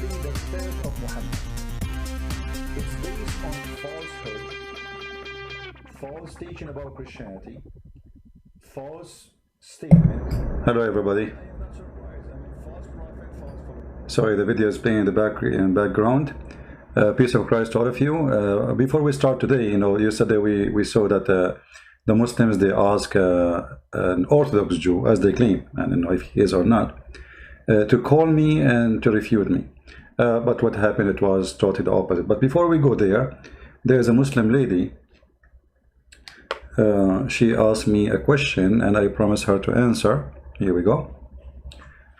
actually the faith of Muhammad. It's based on falsehood, false teaching about Christianity, false statement. Hello, everybody. I am not surprised. I mean, false prophet, false follower. Sorry, the video is playing in the background. Peace of Christ to all of you. Before we start today, yesterday we saw that the Muslims, they ask an Orthodox Jew, as they claim, and I don't know if he is or not, to call me and to refute me. But what happened, it was totally the opposite. But before we go there, there's a Muslim lady. She asked me a question and I promised her to answer. Here we go.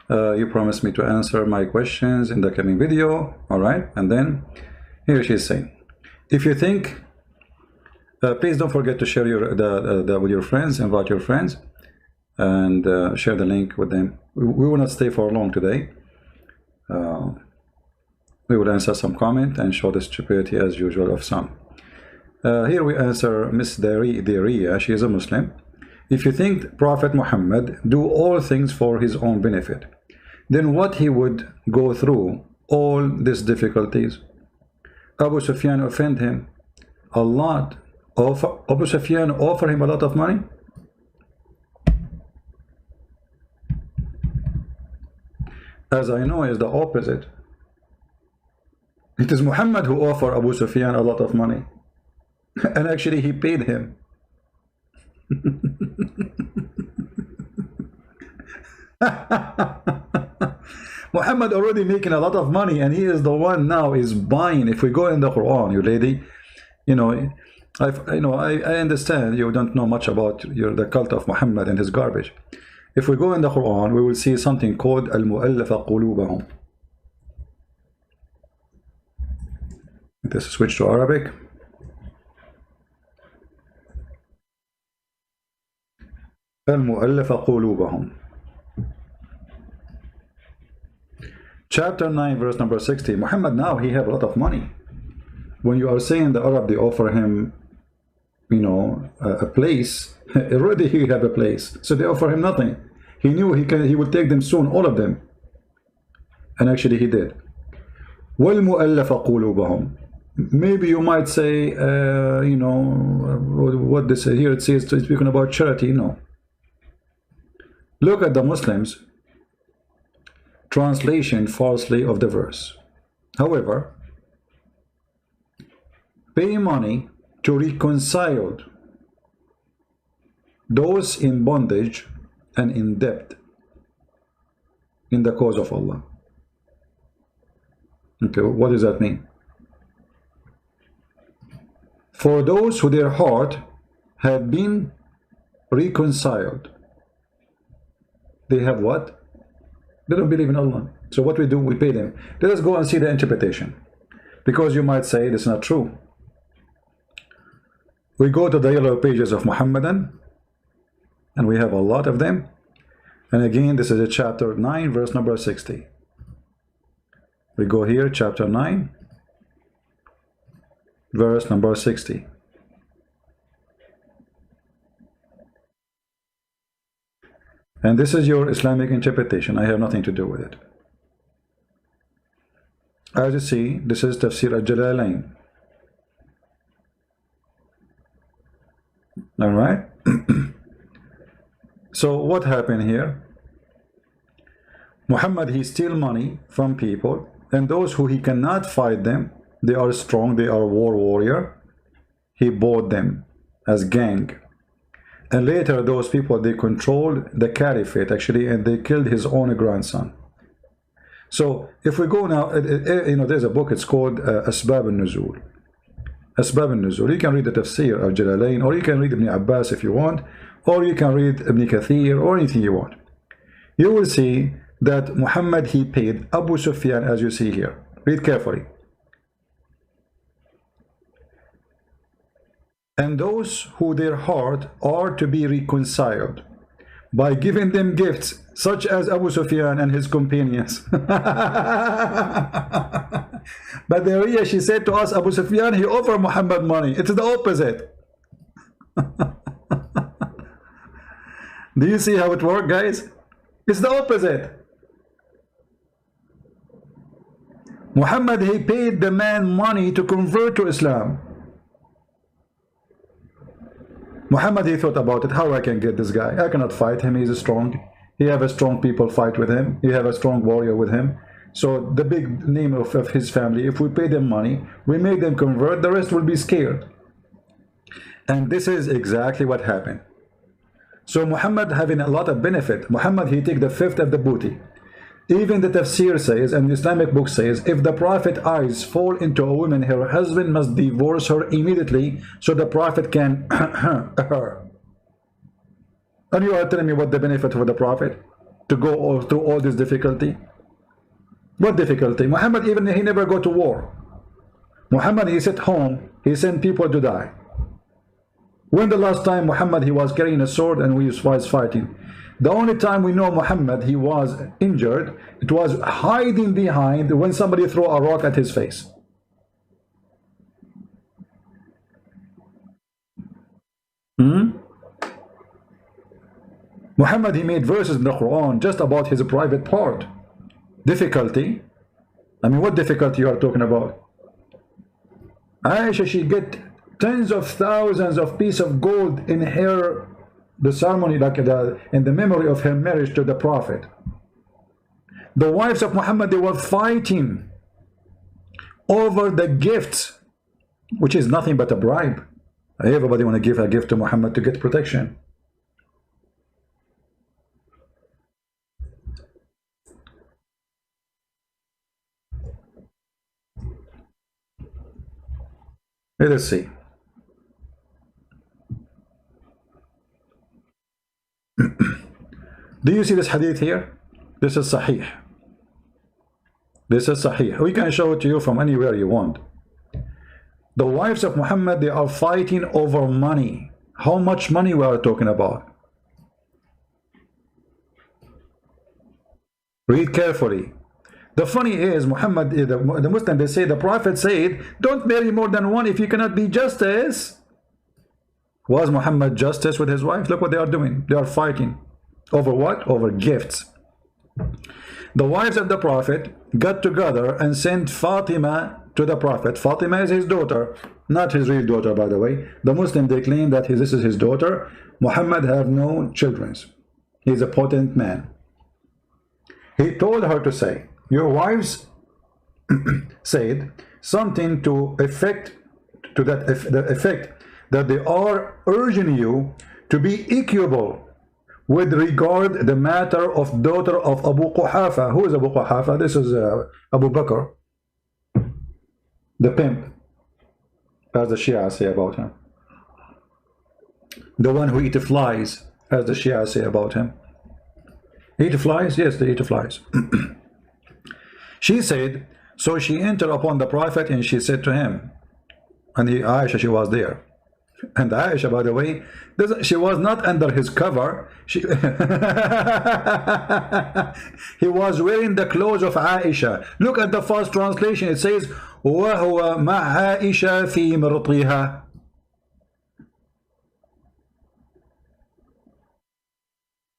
You promised me to answer my questions in the coming video. All right. And then here she's saying, if you think, please don't forget to share with your friends, invite your friends, and share the link with them. We will not stay for long today. We will answer some comment and show the stupidity as usual of some. Here we answer Miss Daria. She is a Muslim. If you think Prophet Muhammad do all things for his own benefit, then what he would go through all these difficulties? Abu Sufyan offend him a lot. Abu Sufyan offer him a lot of money. As I know, is the opposite. It is Muhammad who offered Abu Sufyan a lot of money. And actually he paid him. Muhammad already making a lot of money, and he is the one now is buying. If we go in the Quran, you lady, I understand you don't know much about the cult of Muhammad and his garbage. If we go in the Quran, we will see something called al-mu'allafa qulubahum. Let's switch to Arabic. Al-mu'allafa qulubahum. Chapter 9, verse number 60. Muhammad now, he have a lot of money. When you are saying the Arab, they offer him, a place, already he have a place. So they offer him nothing. He knew he would take them soon, all of them. And actually he did. وَالْمُؤَلَّفَ قُلُوبَهُم. Maybe you might say, what this here it says, it's speaking about charity. No. Look at the Muslims translation falsely of the verse. However, pay money to reconcile those in bondage and in debt in the cause of Allah. Okay, what does that mean? For those who their heart have been reconciled, they have what? They don't believe in Allah. So what we do, we pay them. Let us go and see the interpretation, because you might say this is not true. We go to the yellow pages of Muhammadan, and we have a lot of them. And again, this is a chapter 9, verse number 60. We go here, chapter 9, verse number 60. And this is your Islamic interpretation. I have nothing to do with it. As you see, this is Tafsir al-Jalalain. All right. So what happened here? Muhammad, he steal money from people, and those who he cannot fight them, they are strong, they are warrior. He bought them as gang. And later those people, they controlled the caliphate actually, and they killed his own grandson. So if we go now, there's a book, it's called Asbab al-Nuzul. Asbab al-Nuzul. You can read the Tafsir of Jalalain, or you can read Ibn Abbas if you want, or you can read Ibn Kathir, or anything you want. You will see that Muhammad, he paid Abu Sufyan, as you see here. Read carefully. And those who their heart are to be reconciled by giving them gifts, such as Abu Sufyan and his companions. But the Ria, she said to us, Abu Sufyan, he offered Muhammad money. It's the opposite. Do you see how it works, guys? It's the opposite. Muhammad, he paid the man money to convert to Islam. Muhammad, he thought about it. How I can get this guy? I cannot fight him. He's strong. He have a strong people fight with him. He have a strong warrior with him. So the big name of his family, if we pay them money, we make them convert, the rest will be scared. And this is exactly what happened. So Muhammad having a lot of benefit. Muhammad, he take the fifth of the booty. Even the tafsir says, and the Islamic book says, if the prophet eyes fall into a woman, her husband must divorce her immediately so the prophet can her. And you are telling me what the benefit for the prophet to go through all this difficulty? What difficulty? Muhammad, even he never go to war. Muhammad, he sat home, he sent people to die. When the last time Muhammad, he was carrying a sword and we was fighting? The only time we know Muhammad, he was injured, it was hiding behind when somebody threw a rock at his face. Muhammad, he made verses in the Quran just about his private part. Difficulty? I mean, what difficulty you are talking about? Aisha, she get tens of thousands of pieces of gold in her, the ceremony, like in the memory of her marriage to the Prophet. The wives of Muhammad, they were fighting over the gifts, which is nothing but a bribe. Everybody want to give a gift to Muhammad to get protection. Let us see. Do you see this hadith here? This is Sahih. This is Sahih. We can show it to you from anywhere you want. The wives of Muhammad, they are fighting over money. How much money we are talking about? Read carefully. The funny is, Muhammad, the Muslim, they say, the Prophet said, don't marry more than one if you cannot be justice. Was Muhammad justice with his wife? Look what they are doing. They are fighting. Over what? Over gifts. The wives of the Prophet got together and sent Fatima to the Prophet. Fatima is his daughter, not his real daughter, by the way. The Muslim, they claim that this is his daughter. Muhammad have no children. He's a potent man. He told her to say, your wives said something to the effect that they are urging you to be equable with regard the matter of daughter of Abu Quhafa. Who is Abu Quhafa? This is Abu Bakr, the pimp, as the Shia say about him. The one who eat flies, as the Shia say about him. Eat flies? Yes, they eat flies. She said, so she entered upon the Prophet and she said to him, and Aisha, she was there. And Aisha, by the way, she was not under his cover. He was wearing the clothes of Aisha. Look at the first translation. It says, وَهُوَ مَعْ عَائِشَ فِي مِرْطِهَا.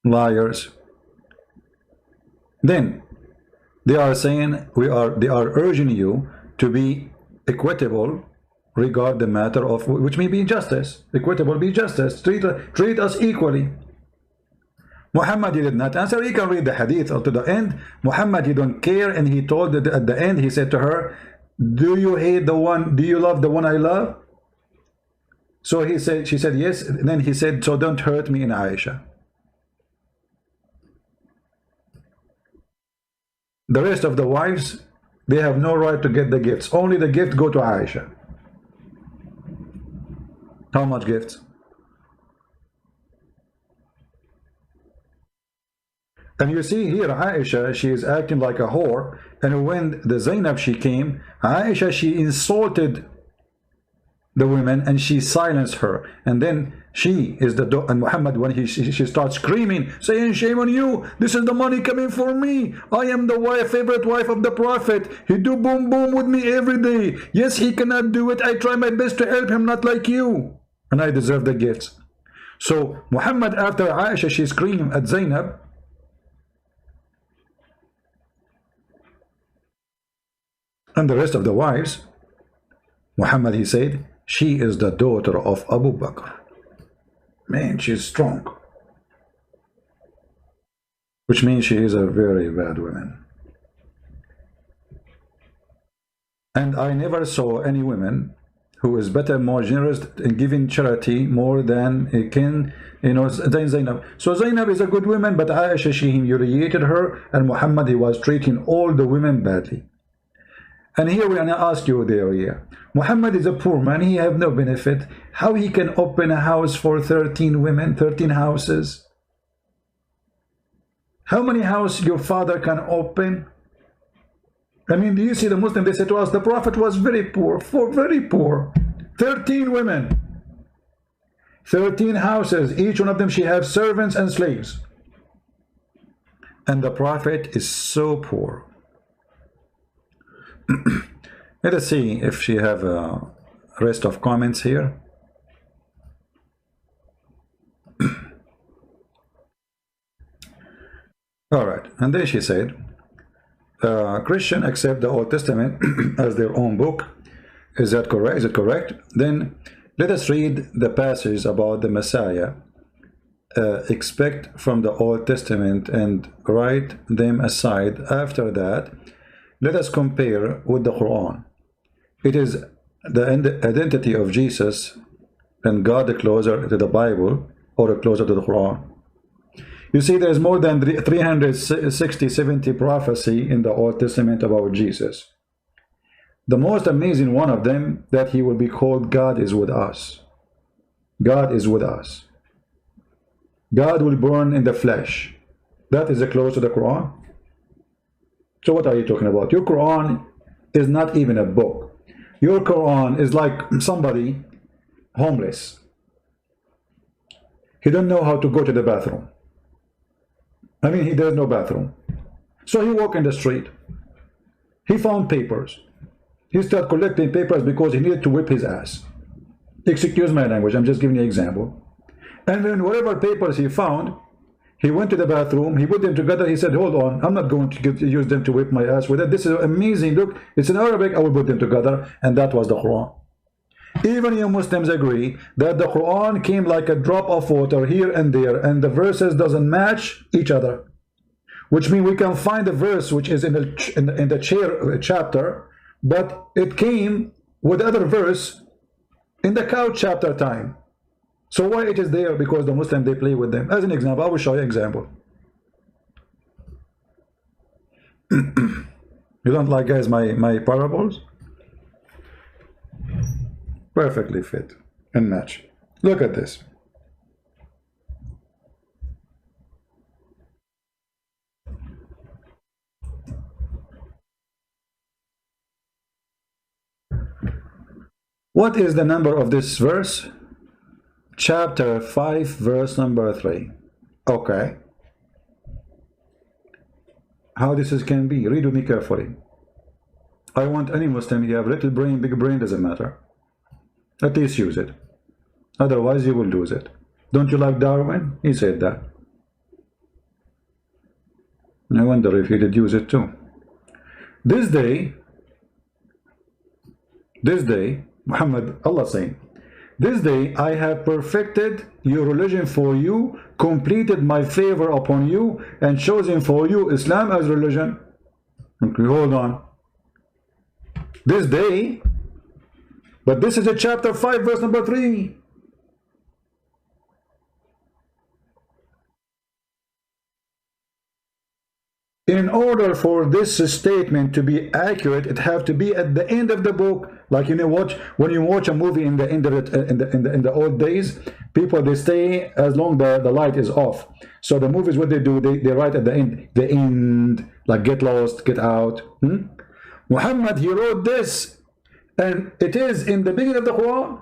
Liars. Then they are saying they are urging you to be equitable regard the matter of, which may be justice. Equitable, be justice. Treat us equally. Muhammad did not answer. You can read the hadith to the end. Muhammad, he don't care, and he told at the end, he said to her, do you hate the one, do you love the one I love? So she said yes, and then he said, so don't hurt me in Aisha. The rest of the wives, they have no right to get the gifts. Only the gift go to Aisha. How much gifts? And you see here, Aisha, she is acting like a whore. And when the Zainab, she came, Aisha, she insulted the women and she silenced her. And then she is the and Muhammad, when she starts screaming, saying, shame on you, this is the money coming for me, I am the favorite wife of the Prophet, he do boom boom with me every day, yes, he cannot do it, I try my best to help him, not like you, and I deserve the gifts. So Muhammad, after Aisha, she screamed at Zainab, And the rest of the wives, Muhammad, he said, she is the daughter of Abu Bakr. Man, she's strong. Which means she is a very bad woman. And I never saw any woman who is better, more generous in giving charity more than than Zainab. So Zainab is a good woman, but Aisha, she humiliated her, and Muhammad, he was treating all the women badly. And here we gonna ask you there, yeah. Muhammad is a poor man, he have no benefit. How he can open a house for 13 women, 13 houses? How many houses your father can open? I mean, do you see the Muslim, they say to us, the Prophet was very poor, very poor. 13 women, 13 houses, each one of them, she has servants and slaves. And the Prophet is so poor. Let us see if she have a rest of comments here. All right, and then she said, Christian accept the Old Testament as their own book. Is that correct? Is it correct? Then let us read the passage about the Messiah. Expect from the Old Testament and write them aside. After that, let us compare with the Quran. It is the identity of Jesus and God closer to the Bible or closer to the Quran. You see, there's more than 360-70 prophecy in the Old Testament about Jesus. The most amazing one of them, that he will be called God is with us. God is with us. God will burn in the flesh. That is close to the Quran. So what are you talking about? Your Quran is not even a book. Your Quran is like somebody homeless. He don't know how to go to the bathroom. I mean, he does no bathroom. So he walked in the street. He found papers. He started collecting papers because he needed to whip his ass. Excuse my language, I'm just giving you an example. And then whatever papers he found, he went to the bathroom, he put them together, he said, hold on, I'm not going to use them to whip my ass with it. This is amazing, look, it's in Arabic, I will put them together. And that was the Quran. Even you Muslims agree that the Quran came like a drop of water here and there, and the verses doesn't match each other. Which means we can find a verse which is in the chapter, but it came with other verse in the couch chapter time. So why it is there? Because the Muslims, they play with them. As an example, I will show you an example. You don't like, guys, my parables? Perfectly fit and match. Look at this. What is the number of this verse? Chapter 5, verse number 3. Okay. How this can be? Read with me carefully. I want any Muslim, you have little brain, big brain, doesn't matter. At least use it. Otherwise, you will lose it. Don't you like Darwin? He said that. I wonder if he did use it too. This day, Muhammad, Allah saying, this day I have perfected your religion for you, completed my favor upon you, and chosen for you Islam as religion. Okay, hold on. This day, but this is a chapter 5, verse number 3. In order for this statement to be accurate, it have to be at the end of the book. Like, you know, when you watch a movie in the old days, people, they stay as long the light is off. So the movies, what they do, they write at the end, like get lost, get out. Muhammad, he wrote this, and it is in the beginning of the Quran.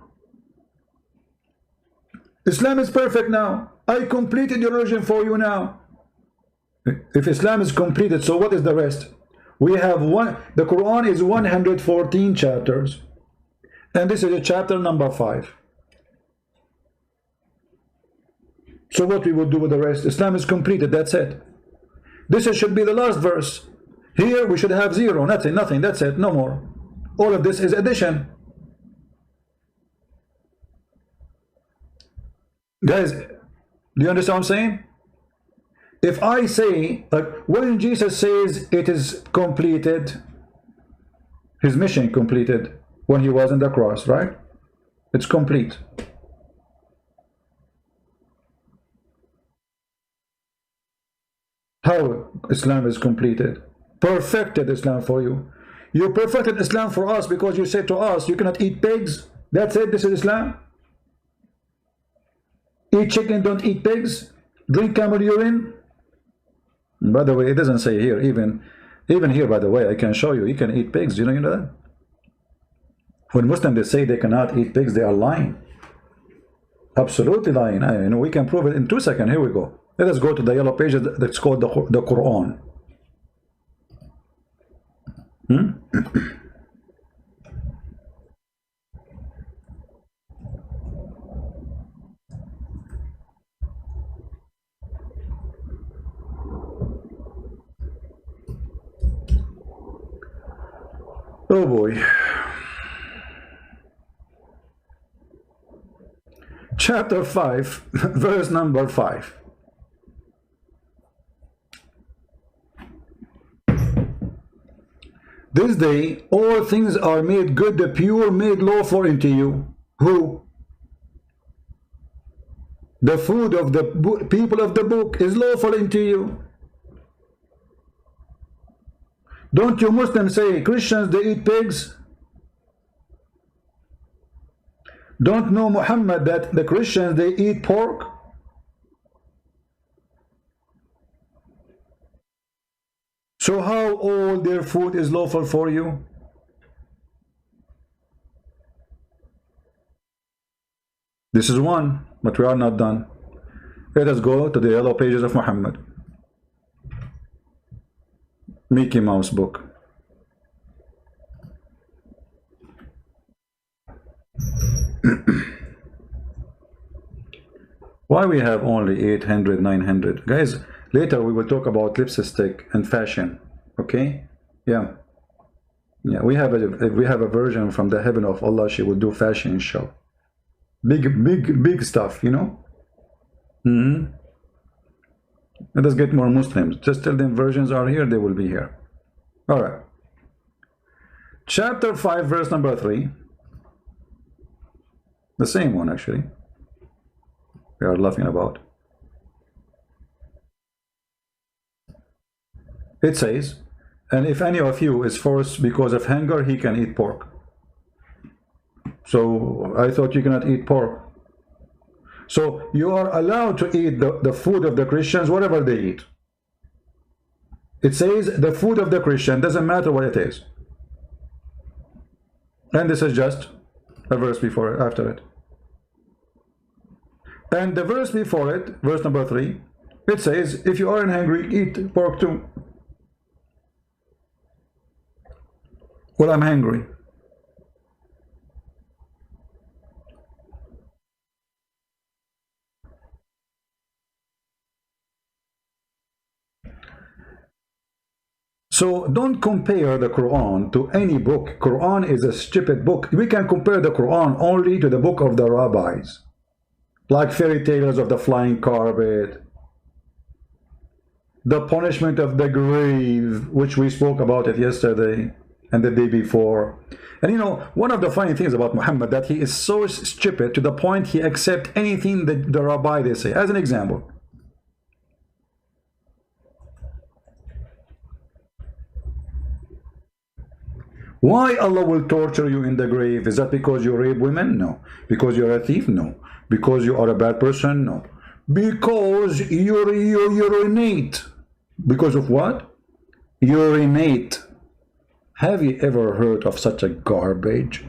Islam is perfect now. I completed your religion for you now. If Islam is completed, so what is the rest? We have the Quran is 114 chapters, and this is a chapter number 5. So what we will do with the rest? Islam is completed, that's it. This should be the last verse. Here we should have zero, nothing, nothing, that's it, no more. All of this is addition. Guys, do you understand what I'm saying? If I say, like, when Jesus says it is completed, his mission completed when he was on the cross, right? It's complete. How Islam is completed? Perfected Islam for you. You perfected Islam for us because you said to us, you cannot eat pigs. That's it, this is Islam. Eat chicken, don't eat pigs. Drink camel urine. By the way, it doesn't say here, even here, by the way, I can show you, you can eat pigs. You know that? When Muslims they say they cannot eat pigs, they are lying. Absolutely lying. I know we can prove it in 2 seconds. Here we go. Let us go to the yellow page that's called the Quran. Oh boy. Chapter 5, verse number 5. This day all things are made good, the pure made lawful unto you. Who? The food of the people of the book is lawful unto you. Don't you Muslims say Christians they eat pigs? Don't know Muhammad that the Christians they eat pork? So how all their food is lawful for you? This is one, but we are not done. Let us go to the yellow pages of Muhammad. Mickey Mouse book. Why we have only 800, 900? Guys, later we will talk about lipstick and fashion. Okay? Yeah. We have a version from the heaven of Allah. She will do fashion show. Big stuff, you know? Let us get more Muslims. Just tell them versions are here, they will be here. All right. Chapter 5, verse number 3. The same one, actually. We are laughing about. It says, and if any of you is forced because of hunger, he can eat pork. So I thought you cannot eat pork. So you are allowed to eat the food of the Christians, whatever they eat. It says the food of the Christian, doesn't matter what it is. And this is just a verse before it, after it. And the verse before it, verse number 3, it says, if you aren't hungry, eat pork too. Well, I'm hungry. So don't compare the Quran to any book. Quran is a stupid book. We can compare the Quran only to the book of the rabbis, like fairy tales of the flying carpet, the punishment of the grave, which we spoke about it yesterday and the day before. And you know, one of the funny things about Muhammad, that he is so stupid to the point he accepts anything that the rabbi they say. As an example, why Allah will torture you in the grave? Is that because you rape women? No. Because you're a thief? No. Because you are a bad person? No. Because you urinate. Because of what? Urinate. Have you ever heard of such a garbage?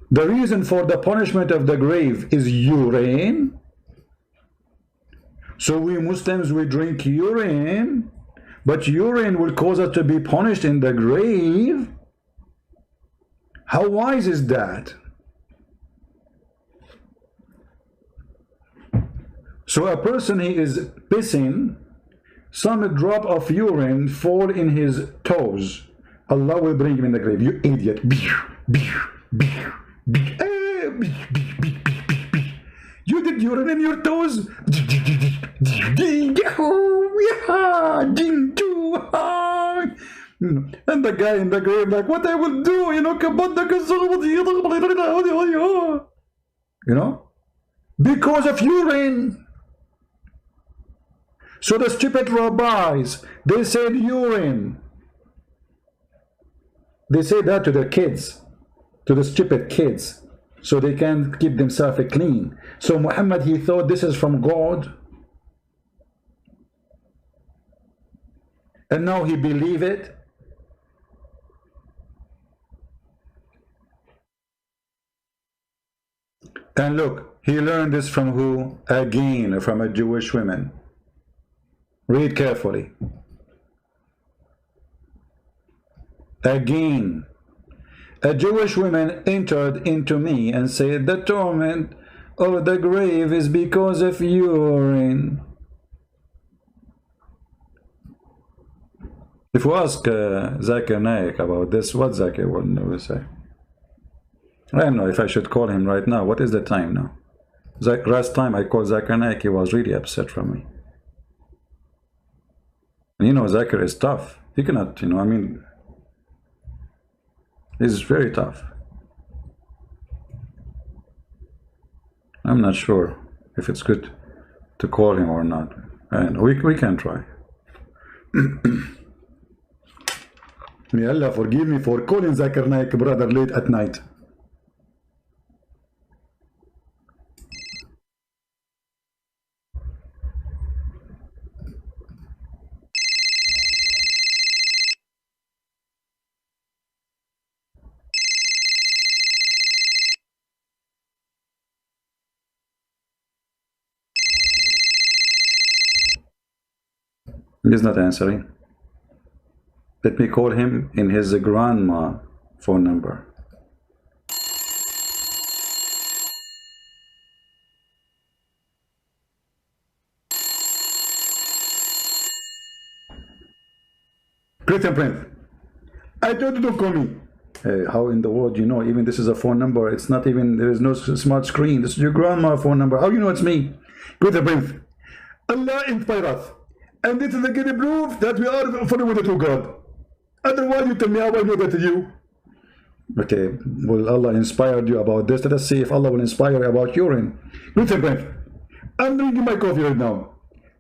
The reason for the punishment of the grave is urine. So we Muslims, we drink urine, but urine will cause us to be punished in the grave. How wise is that? So a person, he is pissing, some drop of urine fall in his toes, Allah will bring him in the grave. You idiot. You did urine in your toes? And the guy in the grave like, what I will do, you know, because of urine. So the stupid rabbis, they said urine. They say that to their kids, to the stupid kids, so they can keep themselves clean. So Muhammad, he thought this is from God, and now he believe it. And look, he learned this from who? Again, from a Jewish woman. Read carefully. Again, a Jewish woman entered into me and said, the torment of the grave is because of urine. If we ask Zakir Naik about this, what Zakir will never say? I don't know if I should call him right now. What is the time now? Last time I called Zakir Naik, he was really upset from me. And you know, Zakir is tough. He cannot, you know, I mean, he's very tough. I'm not sure if it's good to call him or not. And we can try. May Allah forgive me for calling Zakir Naik brother late at night. He's not answering. Let me call him in his grandma phone number. Christian Prince, I told you don't call me. How in the world you know? Even this is a phone number. It's not even, there is no smart screen. This is your grandma phone number. How you know it's me? Christian Prince, Allah inspire us. And this is a good proof that we are following the true God. Otherwise, you tell me how I know that to you. Okay, well, Allah inspired you about this. Let us see if Allah will inspire you about urine. Listen, friend, I'm drinking my coffee right now,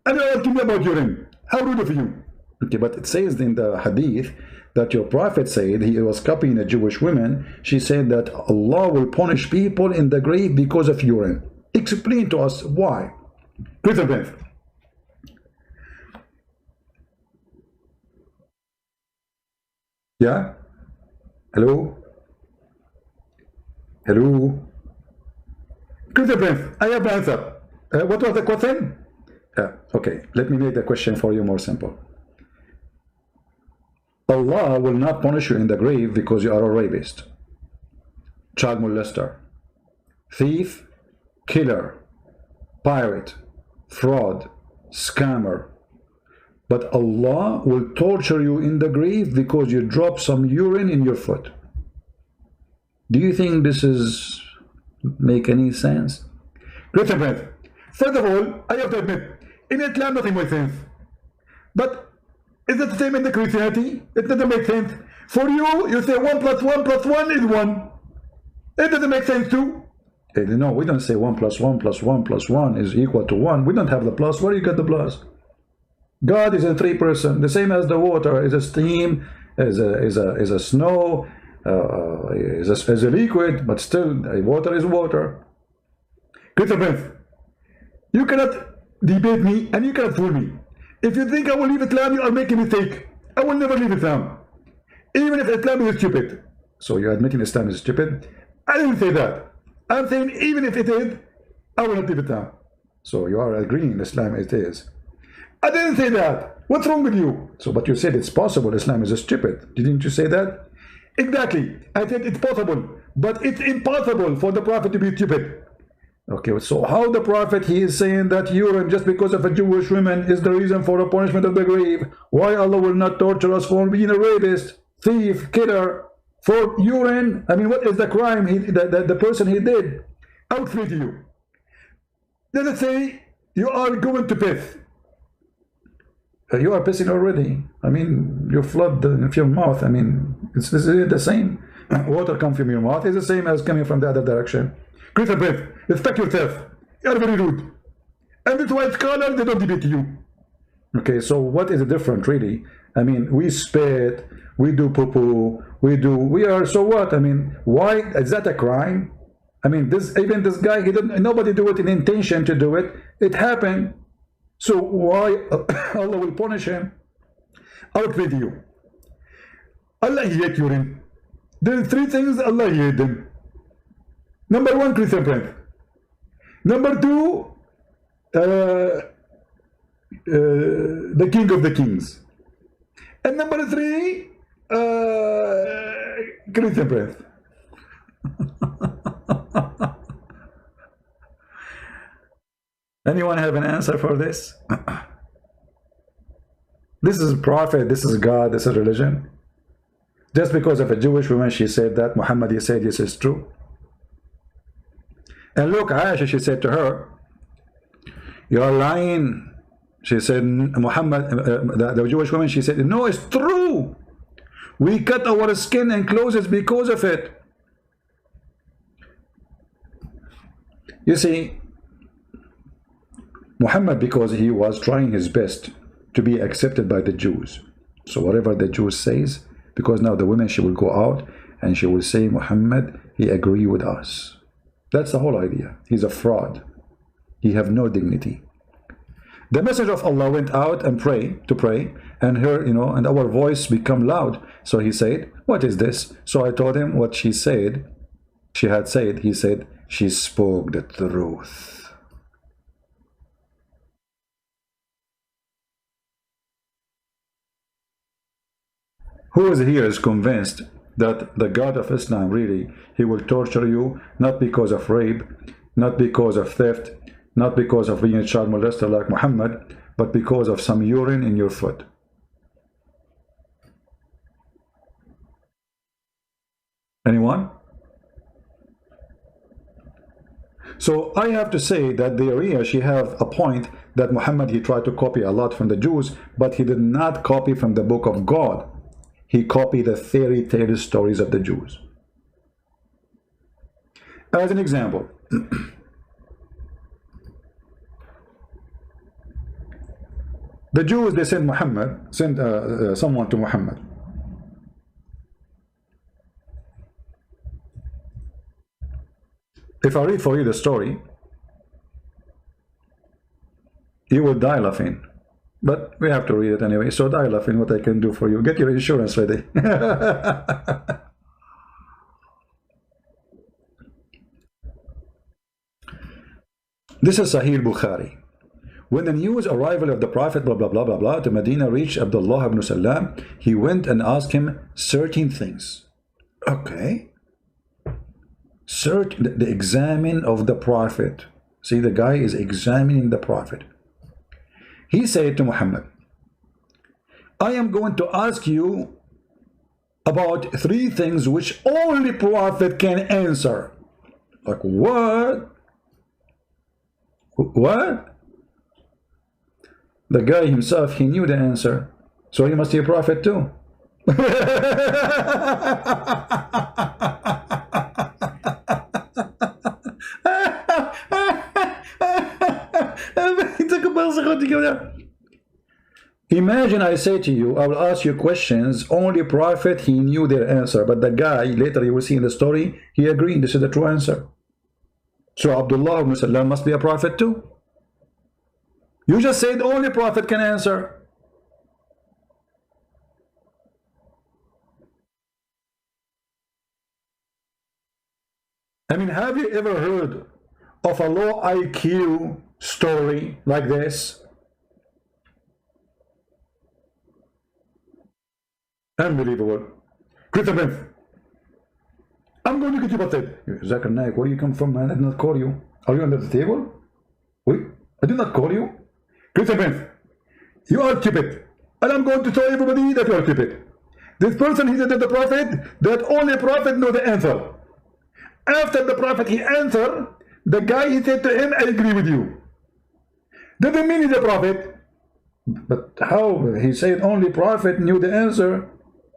and you're asking me about urine. How rude of you. Okay, but it says in the hadith that your prophet said, he was copying a Jewish woman. She said that Allah will punish people in the grave because of urine. Explain to us why. Listen, friend. Yeah? Hello? Hello? Christian Prince, I have the answer. What was the question? Okay, let me make the question for you more simple. Allah will not punish you in the grave because you are a rapist, child molester, thief, killer, pirate, fraud, scammer. But Allah will torture you in the grave because you dropped some urine in your foot. Do you think this is make any sense? Listen, friend. First of all, I have to admit, in Islam nothing makes sense. But is it the same in the Christianity? It doesn't make sense. For you, you say 1 plus 1 plus 1 is 1. It doesn't make sense too. No, we don't say 1 plus 1 plus 1 plus 1 is equal to 1. We don't have the plus. Where do you get the plus? God is in 3 persons, the same as the water is a steam, is a snow, is a liquid, but still water is water. Christian Prince, you cannot debate me and you cannot fool me. If you think I will leave Islam, you are making a mistake. I will never leave Islam, even if Islam is stupid. So you're admitting Islam is stupid? I didn't say that. I'm saying even if it is, I will not leave Islam. So you are agreeing Islam it is. I didn't say that. What's wrong with you? So, but you said it's possible Islam is stupid. Didn't you say that? Exactly. I said it's possible, but it's impossible for the Prophet to be stupid. Okay, so how the prophet, he is saying that urine just because of a Jewish woman is the reason for the punishment of the grave? Why Allah will not torture us for being a rapist, thief, killer, for urine? I mean, what is the crime the person he did? Out with you. Let us say you are going to piss. You are pissing already. I mean, you flood your mouth. I mean, it's the same. Water comes from your mouth. It's the same as coming from the other direction. Great breath. Respect yourself. You are very rude. And this white collar, they don't debate you. Okay, so what is the difference really? I mean, we spit, we do poo-poo, we are, so what? I mean, why is that a crime? I mean, even this guy, nobody do it in intention to do it. It happened. So why Allah will punish him? Out with you. Allah hate urine. There are three things Allah hate them. Number one, Christian breath. Number two, the king of the kings. And number three, Christian breath. Anyone have an answer for this? This is prophet, this is God, this is religion. Just because of a Jewish woman, she said that, Muhammad, he said this is true. And look, Aisha, she said to her, you are lying. She said, Muhammad, the Jewish woman, she said, no, it's true. We cut our skin and clothes because of it. You see, Muhammad, because he was trying his best to be accepted by the Jews. So whatever the Jews says, because now the woman, she will go out and she will say, Muhammad, he agree with us. That's the whole idea. He's a fraud. He have no dignity. The messenger of Allah went out and pray, and her, and our voice become loud. So he said, what is this? So I told him what she said. She had said, he said, she spoke the truth. Who is here is convinced that the God of Islam, really, he will torture you, not because of rape, not because of theft, not because of being a child molester like Muhammad, but because of some urine in your foot. Anyone? So I have to say that the Ariya, she have a point that Muhammad, he tried to copy a lot from the Jews, but he did not copy from the book of God. He copied the fairy tale stories of the Jews. As an example, the Jews, they sent someone to Muhammad. If I read for you the story, you will die laughing. But we have to read it anyway, so die laughing. What I can do for you. Get your insurance ready. This is Sahih Bukhari. When the news arrival of the Prophet blah blah blah blah blah to Medina reached Abdullah ibn Salam, he went and asked him certain things. Okay. The examine of the Prophet. See, the guy is examining the Prophet. He said to Muhammad, I am going to ask you about three things which only Prophet can answer. Like, what? What? The guy himself, he knew the answer. So he must be a prophet too. Imagine I say to you, I will ask you questions, only prophet, he knew their answer, but the guy, later you will see in the story, he agreed, this is the true answer. So Abdullah ibn Salam must be a prophet too. You just said only prophet can answer. I mean, have you ever heard of a low IQ story like this? Unbelievable. Christopher, I'm going to get you busted. Zakir Naik, where you come from, man? I did not call you. Are you under the table? Wait, I did not call you. Christian Prince, you are stupid. And I'm going to tell everybody that you are stupid. This person, he said that the prophet, that only prophet know the answer. After the prophet, he answered, the guy, he said to him, I agree with you. Doesn't mean he's a prophet. But how? He said only prophet knew the answer.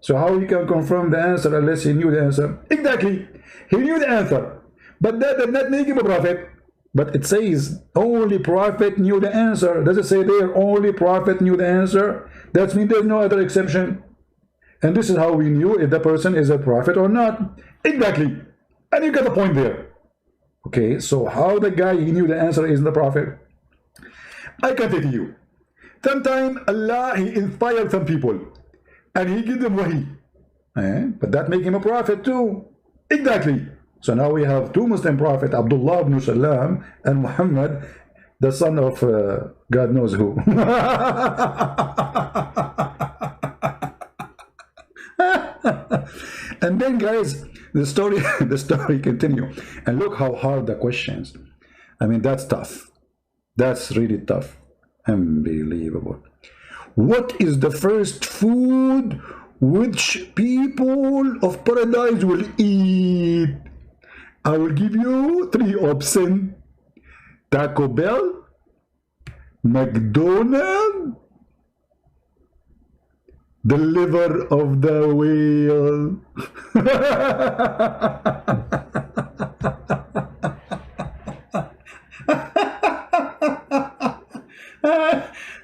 So how he can confirm the answer unless he knew the answer? Exactly. He knew the answer. But that did not make him a prophet. But it says only prophet knew the answer. Does it say there only prophet knew the answer? That means there's no other exception. And this is how we knew if the person is a prophet or not. Exactly. And you got the point there. Okay, so how the guy, he knew the answer isn't the prophet? I can say to you, sometimes Allah, he inspired some people and he gives them wahi. But that makes him a prophet too. Exactly. So now we have two Muslim prophets, Abdullah ibn Salam and Muhammad, the son of God knows who. And then guys, the story continue. And look how hard the questions. I mean, that's tough. That's really tough. Unbelievable. What is the first food which people of paradise will eat? I will give you 3 options. Taco Bell, McDonald's, the liver of the whale.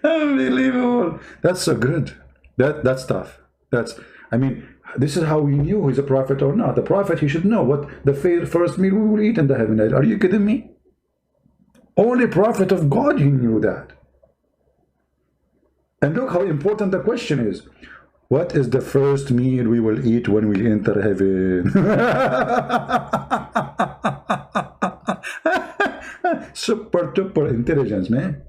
Unbelievable. That's so good. That's tough. I mean, this is how we knew he's a prophet or not. The prophet, he should know what the first meal we will eat in the heaven. Are you kidding me? Only prophet of God, he knew that. And look how important the question is. What is the first meal we will eat when we enter heaven? Super duper intelligence, man.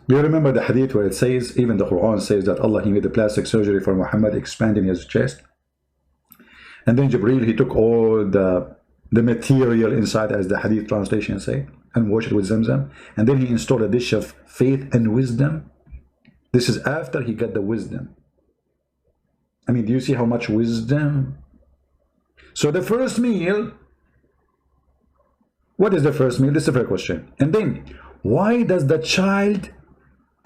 Do you remember the hadith where it says, even the Quran says that Allah, he made the plastic surgery for Muhammad, expanding his chest. And then Jibreel, he took all the material inside, as the hadith translation say, and washed it with Zamzam. And then he installed a dish of faith and wisdom. This is after he got the wisdom. I mean, do you see how much wisdom? So the first meal, what is the first meal? This is the first question. And then, why does the child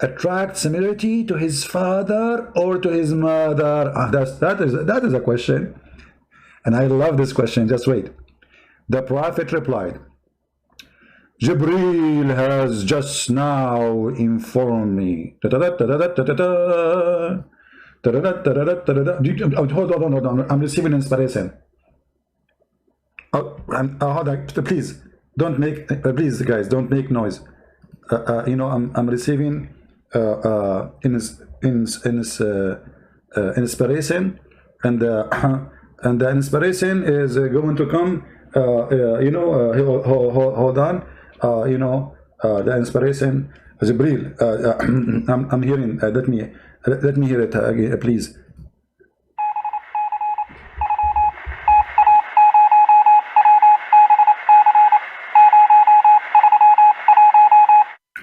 attract similarity to his father or to his mother? That is a question. And I love this question. Just wait. The Prophet replied, Jibreel has just now informed me. Hold on. I'm receiving inspiration. Hold on. Please, don't make, please guys, don't make noise. You know, I'm receiving inspiration, and the inspiration is going to come. You know, hold on. You know, the inspiration, Jibreel. I'm hearing. Let me hear it again, please.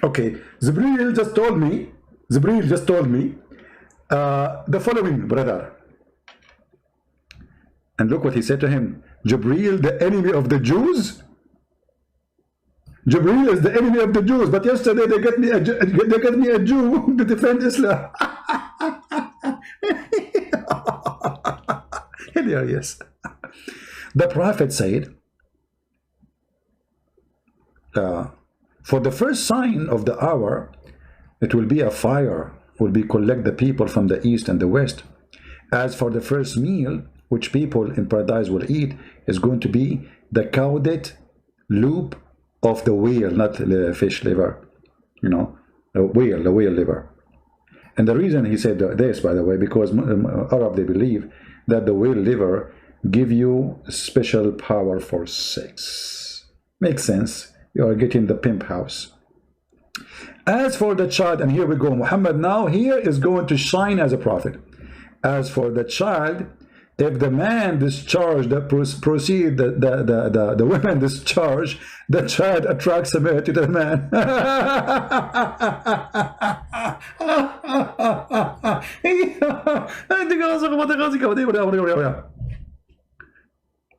Okay, Jibreel just told me. The following, brother. And look what he said to him. Jibreel, the enemy of the Jews. Jibreel is the enemy of the Jews, but yesterday they got me a Jew to defend Islam. Hilarious. The Prophet said, for the first sign of the hour, it will be a fire, will be collect the people from the east and the west. As for the first meal, which people in paradise will eat, is going to be the caudate loop of the whale, not the fish liver, you know, the whale liver. And the reason he said this, by the way, because Arab, they believe that the whale liver give you special power for sex. Makes sense. You are getting the pimp house. As for the child, and here we go, Muhammad now here is going to shine as a prophet. As for the child, If the man discharge the proceed, the woman discharge, the child attracts the man to the man.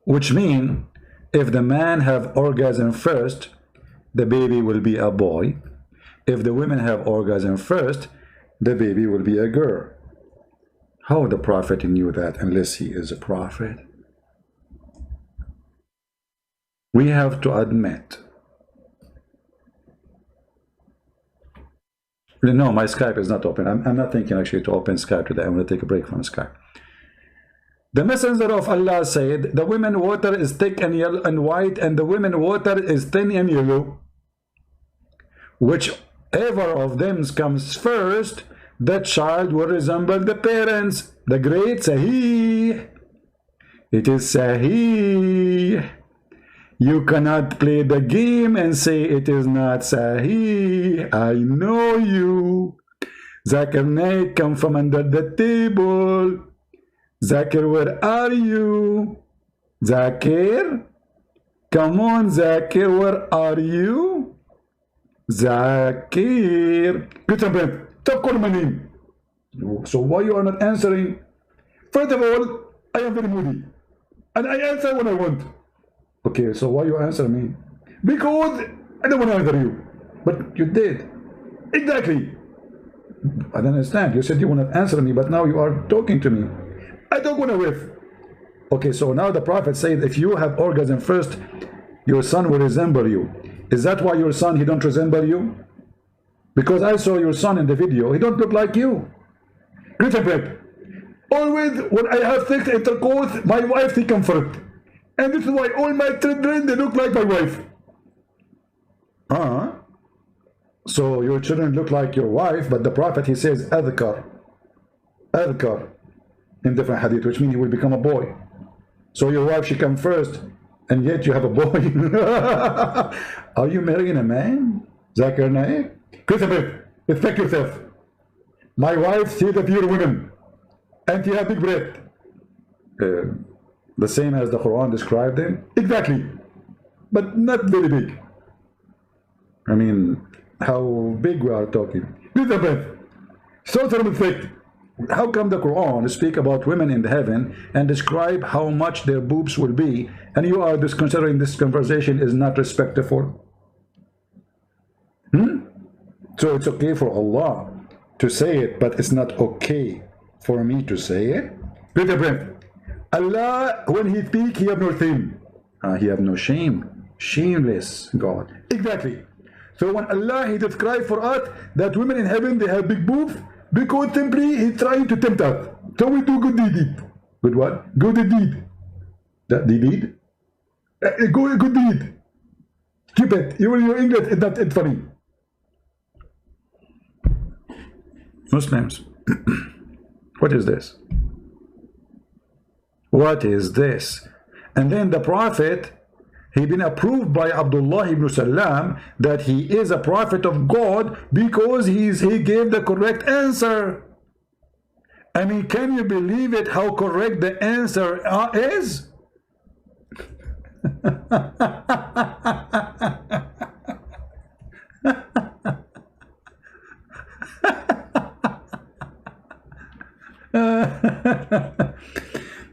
Which mean, if the man have orgasm first, the baby will be a boy. If the women have orgasm first, the baby will be a girl. How the prophet knew that unless he is a prophet? We have to admit. No, my Skype is not open. I'm not thinking actually to open Skype today. I'm going to take a break from Skype. The messenger of Allah said, the women water is thick and yellow and white, and the women water is thin and yellow. Whichever of them comes first, the child will resemble the parents. The great Sahih. It is Sahih. You cannot play the game and say it is not Sahih. I know you. Zakir Naik come from under the table. Zakir, where are you? Zakir? Come on, Zakir, where are you? Zakir. Stop calling my name. So why you are not answering? First of all, I am very moody. And I answer when I want. Okay, so why you answer me? Because I don't want to answer you. But you did. Exactly. I don't understand. You said you want to answer me, but now you are talking to me. I don't want to whiff. Okay, so now the prophet said, if you have orgasm first, your son will resemble you. Is that why your son, he don't resemble you? Because I saw your son in the video. He don't look like you. Always when I have sex intercourse, my wife take comfort. And this is why all my children, they look like my wife. So your children look like your wife, but the prophet, he says, adhkar. Adhkar. In different hadith, which means he will become a boy. So your wife, she come first, and yet you have a boy. Are you marrying a man? Zakir Naik? Christopher, respect yourself. My wife, she is a pure woman, and she has big breath. The same as the Quran described them? Exactly. But not very big. I mean, how big we are talking. Christopher, so respect. How come the Quran speak about women in the heaven and describe how much their boobs will be, and you are just considering this conversation is not respectful? So it's okay for Allah to say it, but it's not okay for me to say it? Allah, when he speak, he have no shame. He have no shame. Shameless God. Exactly. So when Allah, he described for us that women in heaven, they have big boobs, because simply he's trying to tempt us. So we do good deed. Good what? Good deed. That deed? Good deed. Keep it. Your English is not funny. Muslims. What is this? What is this? And then the prophet, he been approved by Abdullah ibn Salam that he is a prophet of God because he gave the correct answer. I mean, can you believe it, how correct the answer is?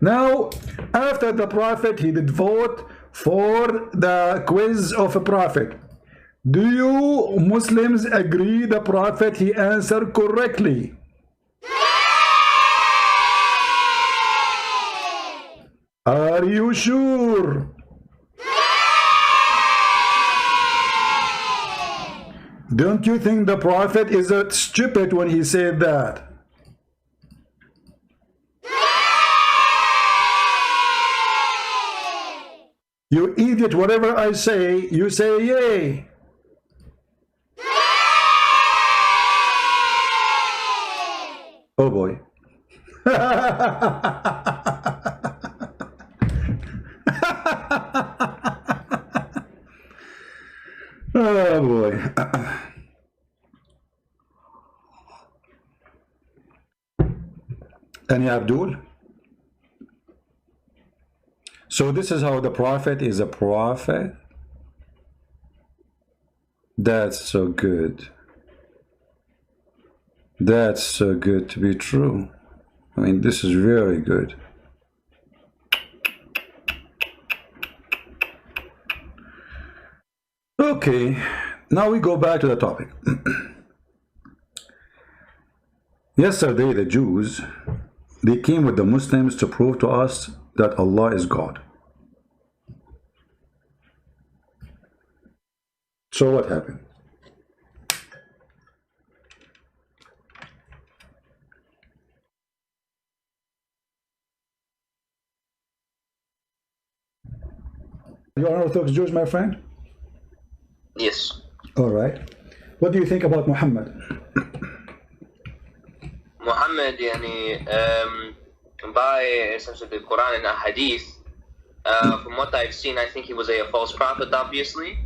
Now, after the prophet, he did vote for the quiz of a prophet. Do you Muslims agree the prophet, he answered correctly? Are you sure? Don't you think the prophet is stupid when he said that? You idiot, whatever I say, you say yay. Oh boy. Oh boy. And Abdul? So this is how the prophet is a prophet. That's so good. That's so good to be true. I mean, this is very good. Okay, now we go back to the topic. Yesterday, the Jews, they came with the Muslims to prove to us that Allah is God. So what happened? You are Orthodox Jews, my friend? Yes. All right. What do you think about Muhammad? Muhammad, by essentially the Quran and Hadith, from what I've seen, I think he was a false prophet, obviously.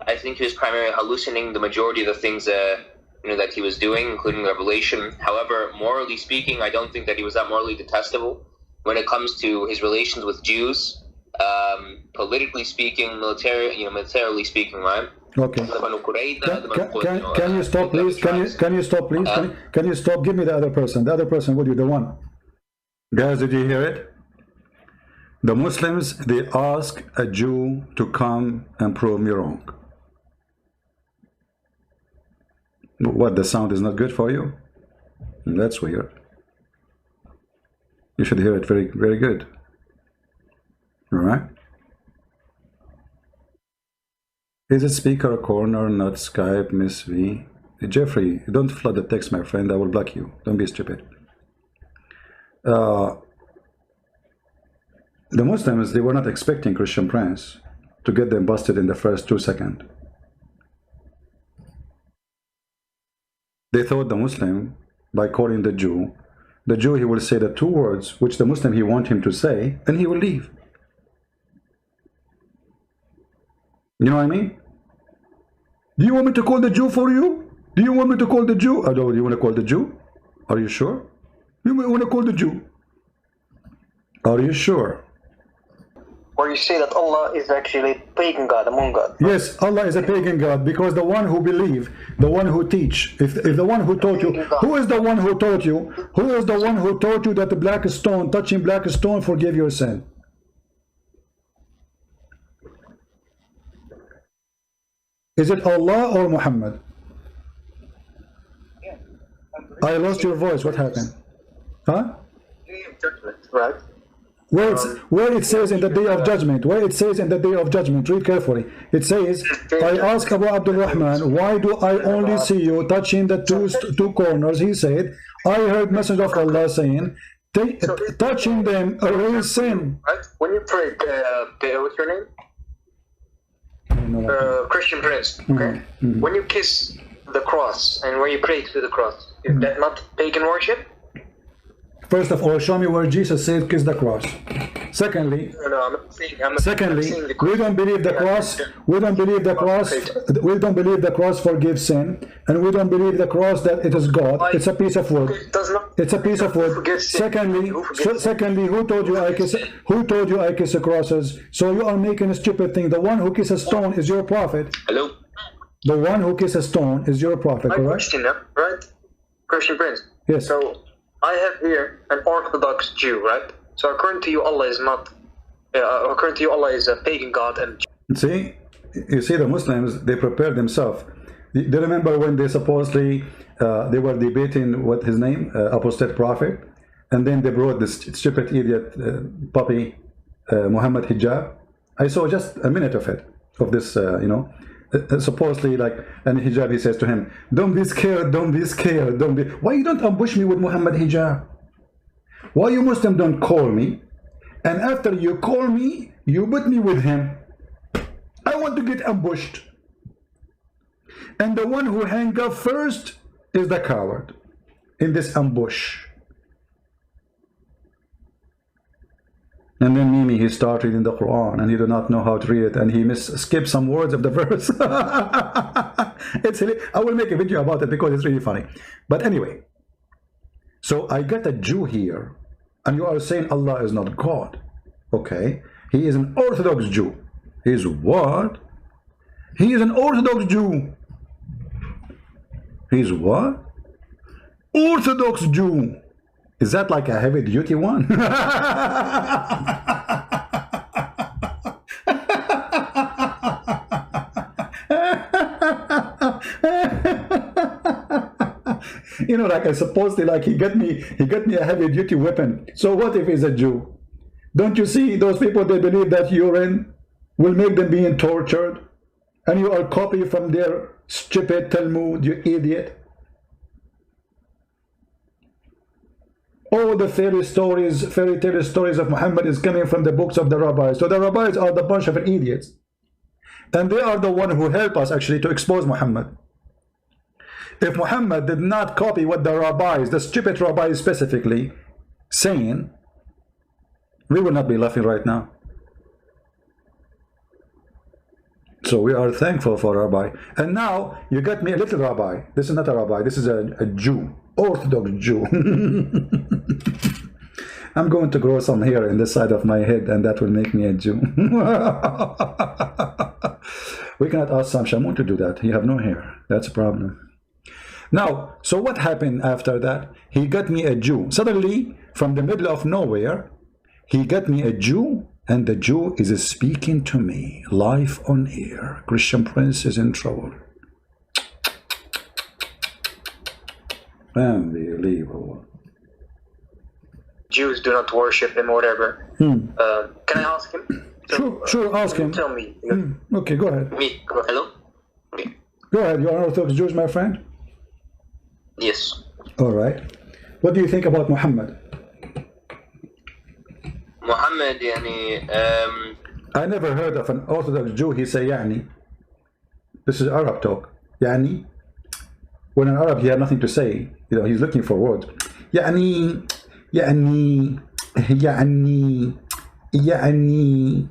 I think he was primarily hallucinating the majority of the things that he was doing, including revelation. However, morally speaking, I don't think that he was that morally detestable when it comes to his relations with Jews. Politically speaking, militarily speaking, right? Okay. Can you stop, please? Can you stop, please? Can you stop? Give me the other person. The other person with you, the one. Guys, did you hear it? The Muslims, they ask a Jew to come and prove me wrong. What, the sound is not good for you? That's weird. You should hear it very, very good. All right. Is it speaker corner, not Skype, Miss V? Jeffrey, don't flood the text, my friend. I will block you. Don't be stupid. The Muslims, they were not expecting Christian Prince to get them busted in the first 2 seconds. They thought the Muslim, by calling the Jew, he will say the 2 words which the Muslim he want him to say, and he will leave. You know what I mean? Do you want me to call the Jew for you? Do you want me to call the Jew? Oh, do you want to call the Jew? Are you sure? You want to call the Jew? Are you sure? Or you say that Allah is actually pagan God, among God. Yes, Allah is a pagan God, because the one who believe, the one who teach, if the one who taught you, who is the one who taught you? Who is the one who taught you that the black stone, touching black stone, forgive your sin? Is it Allah or Muhammad? I lost your voice. What happened? Huh? Right. Where it says in the day of judgment, where it says in the day of judgment, read carefully. It says, I asked Abu Abdul Rahman, why do I only see you touching the two corners? He said, I heard Messenger of Allah saying, touching them erase sin. Right? When you pray, what's your name? Christian Prince. Okay. When you kiss the cross and when you pray to the cross, is that not pagan worship? First of all, show me where Jesus said kiss the cross. Secondly, we don't believe the cross. We don't believe the cross. We don't believe the cross forgives sin, and we don't believe the cross that it is God. It's a piece of wood. It's a piece of wood. Secondly, who told you I kiss? Who told you I kiss the crosses? So you are making a stupid thing. The one who kisses stone is your prophet. Hello. The one who kisses stone is your prophet. My correct? question, right? Christian Prince. Yes. So I have here an orthodox Jew, right? So according to you, Allah is not. According to you, Allah is a pagan God. And see, you see, the Muslims, they prepare themselves. Do you remember when they supposedly they were debating what his name, apostate prophet, and then they brought this stupid idiot puppy Muhammad hijab? I saw just a minute of it, of this, supposedly like, and hijab, he says to him, don't be scared, don't be scared, don't be. Why you don't ambush me with Muhammad hijab? Why you Muslim don't call me, and after you call me, you put me with him? I want to get ambushed. And the one who hang up first is the coward in this ambush. And then Mimi, he started in the Quran and he do not know how to read it, and he skipped some words of the verse. It's silly. I will make a video about it because it's really funny. But anyway, so I got a Jew here, and you are saying Allah is not God. Okay, he is an Orthodox Jew. He is what? He is an Orthodox Jew. He is what? Orthodox Jew. Is that like a heavy duty one? You know, like I supposedly, like he got me a heavy duty weapon. So what if he's a Jew? Don't you see those people, they believe that urine will make them being tortured, and you are copying from their stupid Talmud, you idiot. All the fairy tale stories of Muhammad is coming from the books of the rabbis. So the rabbis are the bunch of idiots, and they are the one who help us actually to expose Muhammad. If Muhammad did not copy what the rabbis, the stupid rabbis specifically, saying, we will not be laughing right now. So we are thankful for Rabbi. And now you got me a little rabbi. This is not a rabbi, this is a Jew, Orthodox Jew. I'm going to grow some hair in the side of my head, and that will make me a Jew. We cannot ask Sam Shamoun to do that. He have no hair. That's a problem. Now, so what happened after that? He got me a Jew. Suddenly, from the middle of nowhere, he got me a Jew, and the Jew is speaking to me live on air. Christian Prince is in trouble. Unbelievable. Jews do not worship him or whatever. Can I ask him? Sure, ask him. Tell me. Okay, go ahead. Me. Hello? Me. Go ahead, you are Orthodox Jews, my friend? Yes. All right. What do you think about Muhammad? Muhammad, yani, I never heard of an Orthodox Jew, he say يعني. This is Arab talk. يعني. When an Arab, he had nothing to say. You know, he's looking for words. يعني.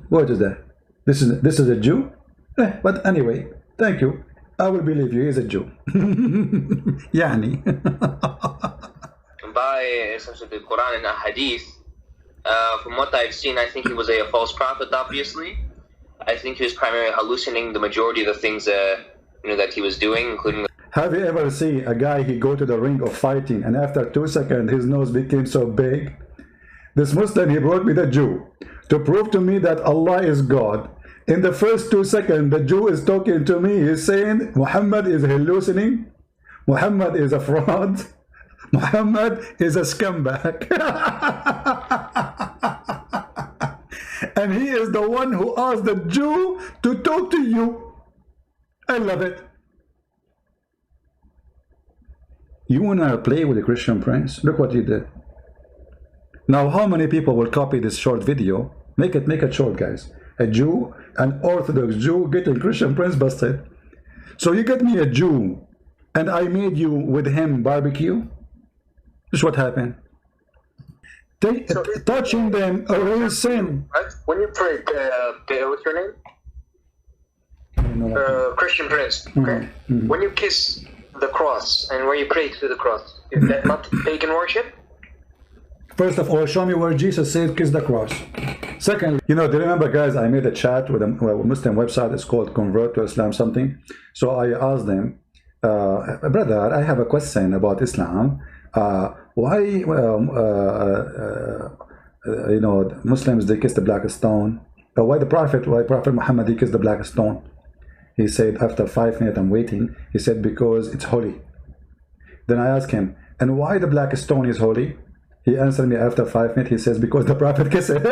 What is that? This is a Jew? But anyway, thank you. I will believe you, he's a Jew. يعني. By essentially the Quran and a Hadith, from what I've seen, I think he was a false prophet, obviously. I think he was primarily hallucinating the majority of the things that he was doing, including... Have you ever seen a guy, he go to the ring of fighting, and after 2 seconds, his nose became so big? This Muslim, he brought me the Jew to prove to me that Allah is God. In the first 2 seconds, the Jew is talking to me. He's saying, Muhammad is hallucinating. Muhammad is a fraud. Muhammad is a scumbag. And he is the one who asked the Jew to talk to you. I love it. You want to play with the Christian Prince? Look what he did. Now, how many people will copy this short video? Make it short, guys. A Jew, an Orthodox Jew, getting Christian Prince busted. So you get me a Jew, and I made you with him barbecue. This is what happened. Touching them a real sin. Right? When you pray, what's your name? Christian Prince. Okay. When you kiss the cross and when you pray to the cross, is that not pagan worship? First of all, show me where Jesus said kiss the cross. Secondly, do you remember, guys, I made a chat with a Muslim website. It's called Convert to Islam something. So I asked them, brother, I have a question about Islam. Why Muslims, they kiss the black stone? Why Prophet Muhammad, he kissed the black stone? He said, after 5 minutes, I'm waiting. He said, because it's holy. Then I asked him, and why the black stone is holy? He answered me after 5 minutes. He says, because the Prophet kissed it.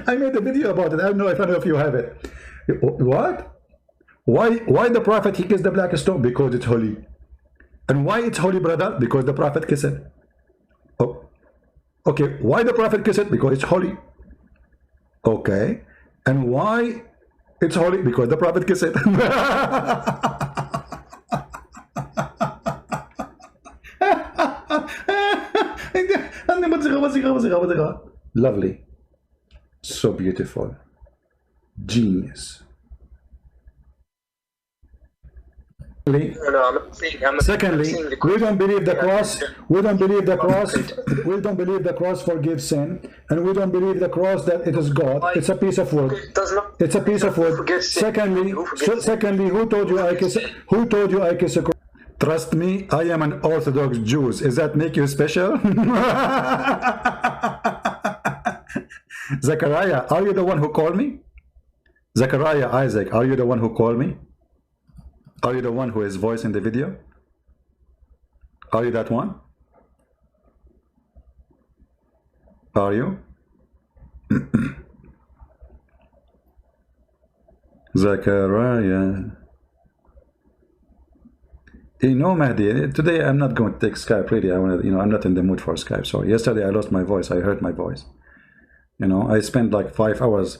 I made a video about it. I don't know if any of you have it. What? Why the Prophet, he kissed the black stone? Because it's holy. And why it's holy, brother? Because the Prophet kissed it. Oh. Okay, why the Prophet kissed it? Because it's holy. Okay. And why it's holy? Because the Prophet kissed it. Lovely. So beautiful. Genius. No, I'm not saying. Secondly, we don't believe the cross. We don't believe the cross. We don't believe the cross forgives sin, and we don't believe the cross that it is God. It's a piece of wood. It's a piece of wood. Secondly, who told you I kiss? Who told you I kiss a cross? Trust me, I am an Orthodox Jew. Does that make you special? Zechariah, are you the one who called me? Zechariah, Isaac, are you the one who called me? Are you the one who is voice in the video? Are you that one? Are you? Zechariah. You know, Mahdi, today I'm not going to take Skype, really. I want to, I'm not in the mood for Skype. Sorry. Yesterday I lost my voice. I hurt my voice. I spent like 5 hours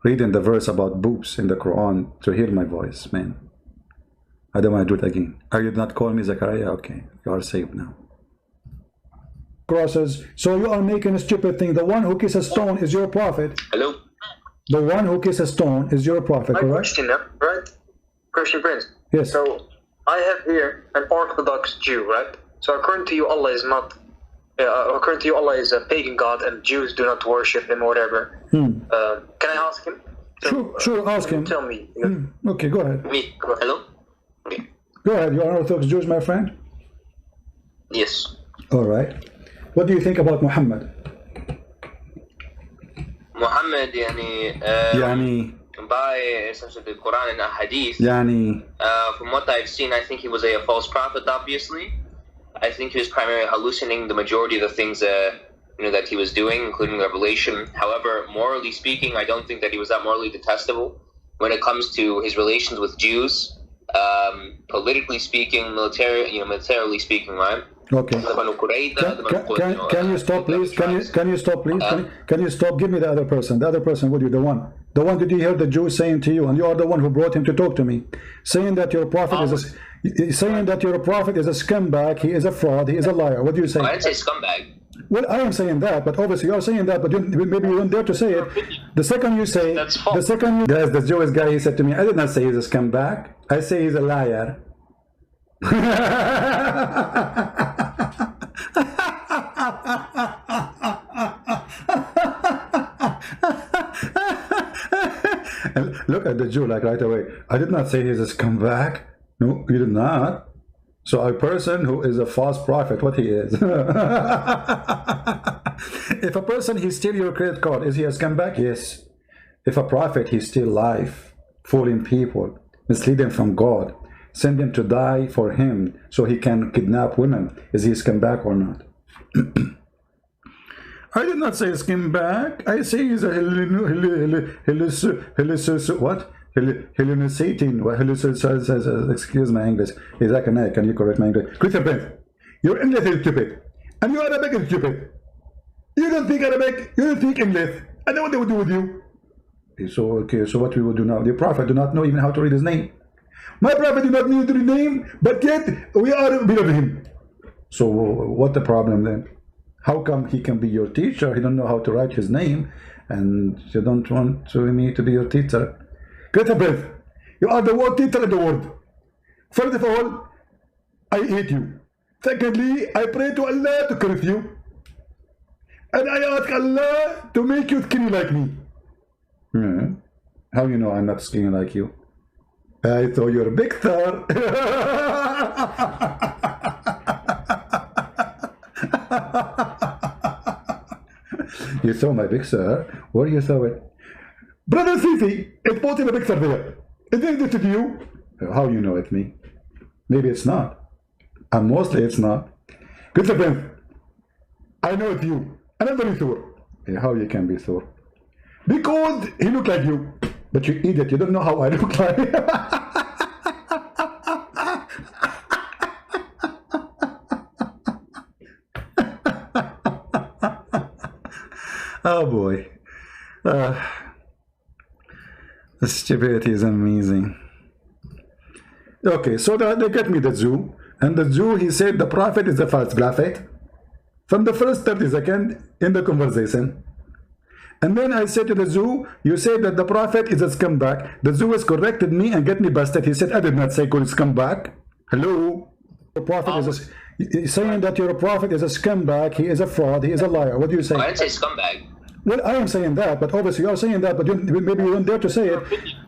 reading the verse about boobs in the Quran to heal my voice, man. I don't want to do it again. Are you not calling me Zechariah? Okay, you are saved now. Crosses. So you are making a stupid thing. The one who kisses stone is your prophet. Hello? The one who kisses stone is your prophet, My correct? question now, right? Christian Prince. Yes. So I have here an Orthodox Jew, right? So according to you, Allah is not. According to you, Allah is a pagan god, and Jews do not worship him or whatever. Can I ask him? Sure, ask him. Tell me. Okay, go ahead. Me. Hello? Okay. Go ahead. You are an Orthodox Jew, my friend? Yes. All right. What do you think about Muhammad? Muhammad, by essentially the Quran and Hadith, from what I've seen, I think he was a false prophet, obviously. I think he was primarily hallucinating the majority of the things that he was doing, including revelation. However, morally speaking, I don't think that he was that morally detestable when it comes to his relations with Jews. Politically speaking, militarily speaking, right? Okay. Can you stop, please? Can you stop, please? Can you stop? Give me the other person. The other person with you, the one. The one did you hear the Jew saying to you, and you are the one who brought him to talk to me, saying that your prophet is a scumbag, he is a fraud, he is a liar. What do you say? I didn't say scumbag. Well, I am saying that, but obviously you are saying that, but maybe you don't dare to say it. The second you say, That's false. There's the Jewish guy, he said to me, I did not say he's a scumbag. I say he's a liar. And look at the Jew like right away. I did not say he's a scumbag. No, you did not. So a person who is a false prophet, what he is. If a person, he steal your credit card, is he a scumbag? Yes. If a prophet, he steal life, fooling people, mislead them from God, send them to die for him so he can kidnap women, is he a scumbag or not? I did not say scumbag. I say he's a Hellenistic. Excuse my English. He's like an egg. Can you correct my English? Christian Prince, your English is stupid, and your Arabic is stupid. You don't speak Arabic. You don't speak English. I know what they would do with you. Okay, so what we will do now? The prophet do not know even how to read his name. My prophet did not know his name, but yet we are beloved him. So what the problem then? How come he can be your teacher? He don't know how to write his name, and you don't want me to be your teacher. Greater breath. You are the worst teacher in the world. First of all, I hate you. Secondly, I pray to Allah to curse you. And I ask Allah to make you skinny like me. How you know I'm not skinny like you? I thought you're a big star. You saw my big star? Where you saw it? Brother Sisi, it's posting a picture there. Isn't it you? How you know it's me? Maybe it's not. And mostly it's not. Good friend, I know it's you. And I'm very sure. How you can be sure? Because he look like you. But you idiot, you don't know how I look like. Oh boy. The stupidity is amazing. Okay, so they get me the Jew, and the Jew, he said the prophet is a false prophet from the first 30 seconds in the conversation. And then I said to the Jew, you said that the prophet is a scumbag. The Jew has corrected me and get me busted. He said, I did not say call scumbag. Hello? Your prophet is a, you're saying that your prophet is a scumbag, he is a fraud, he is a liar. What do you say? I didn't say scumbag. Well, I am saying that, but obviously you are saying that, but maybe you don't dare to say it.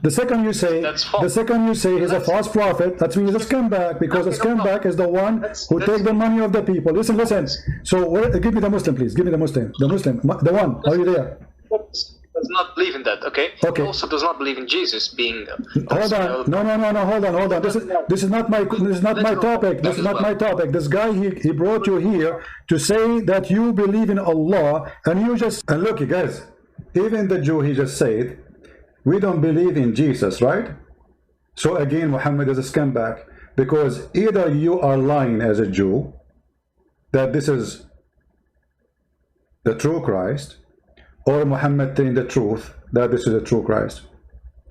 The second you say, he's a false prophet, that means he's a scumbag, because a scumbag is the one who takes the money of the people. Listen, listen. So give me the Muslim, please. Give me the Muslim. The one. Are you there? Does not believe in that, okay? Okay. He also does not believe in Jesus being Hold on. No, hold on. This is not my topic. This is not my topic. This guy he brought you here to say that you believe in Allah, and you just, and look, you guys, even the Jew, he just said, we don't believe in Jesus, right? So again, Muhammad is a scumbag, because either you are lying as a Jew that this is the true Christ, or Muhammad telling the truth that this is the true Christ.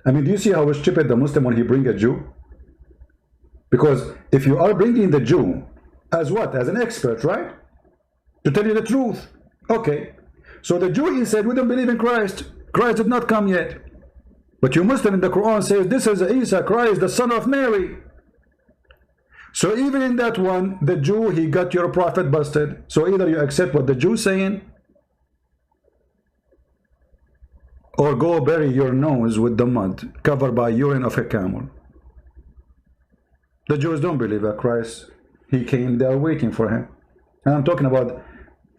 I mean, do you see how stupid the Muslim when he bring a Jew? Because if you are bringing the Jew as what? As an expert, right? To tell you the truth. Okay. So the Jew, he said, we don't believe in Christ. Christ did not come yet. But you Muslim in the Quran says, this is Isa, Christ, the son of Mary. So even in that one, the Jew, he got your prophet busted. So either you accept what the Jew saying, or go bury your nose with the mud covered by urine of a camel. The Jews don't believe that Christ, he came, they are waiting for him. And I'm talking about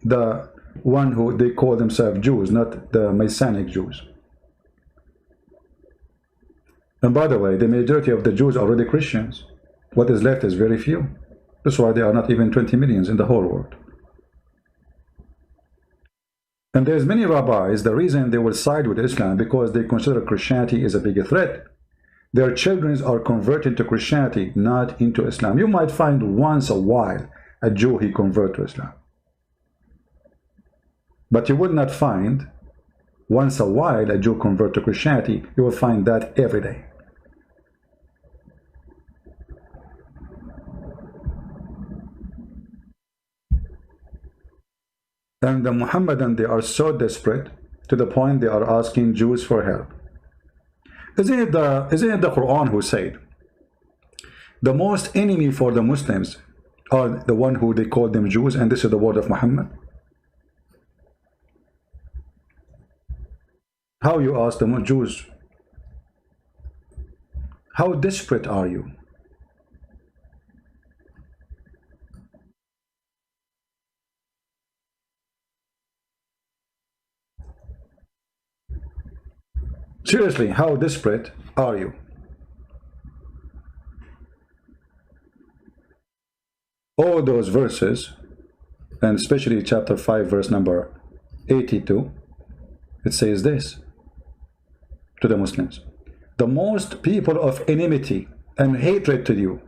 the one who they call themselves Jews, not the Messianic Jews. And by the way, the majority of the Jews are already Christians. What is left is very few. That's why there are not even 20 million in the whole world. And there's many rabbis, the reason they will side with Islam, because they consider Christianity is a big threat. Their children are converted to Christianity, not into Islam. You might find once a while a Jew he convert to Islam. But you will not find once a while a Jew convert to Christianity. You will find that every day. And the Muhammadans, they are so desperate to the point they are asking Jews for help. Isn't it the Quran who said the most enemy for the Muslims are the one who they call them Jews, and this is the word of Muhammad? How you ask the Jews, how desperate are you? Seriously, how desperate are you? All those verses, and especially chapter 5, verse number 82, it says this to the Muslims: the most people of enmity and hatred to you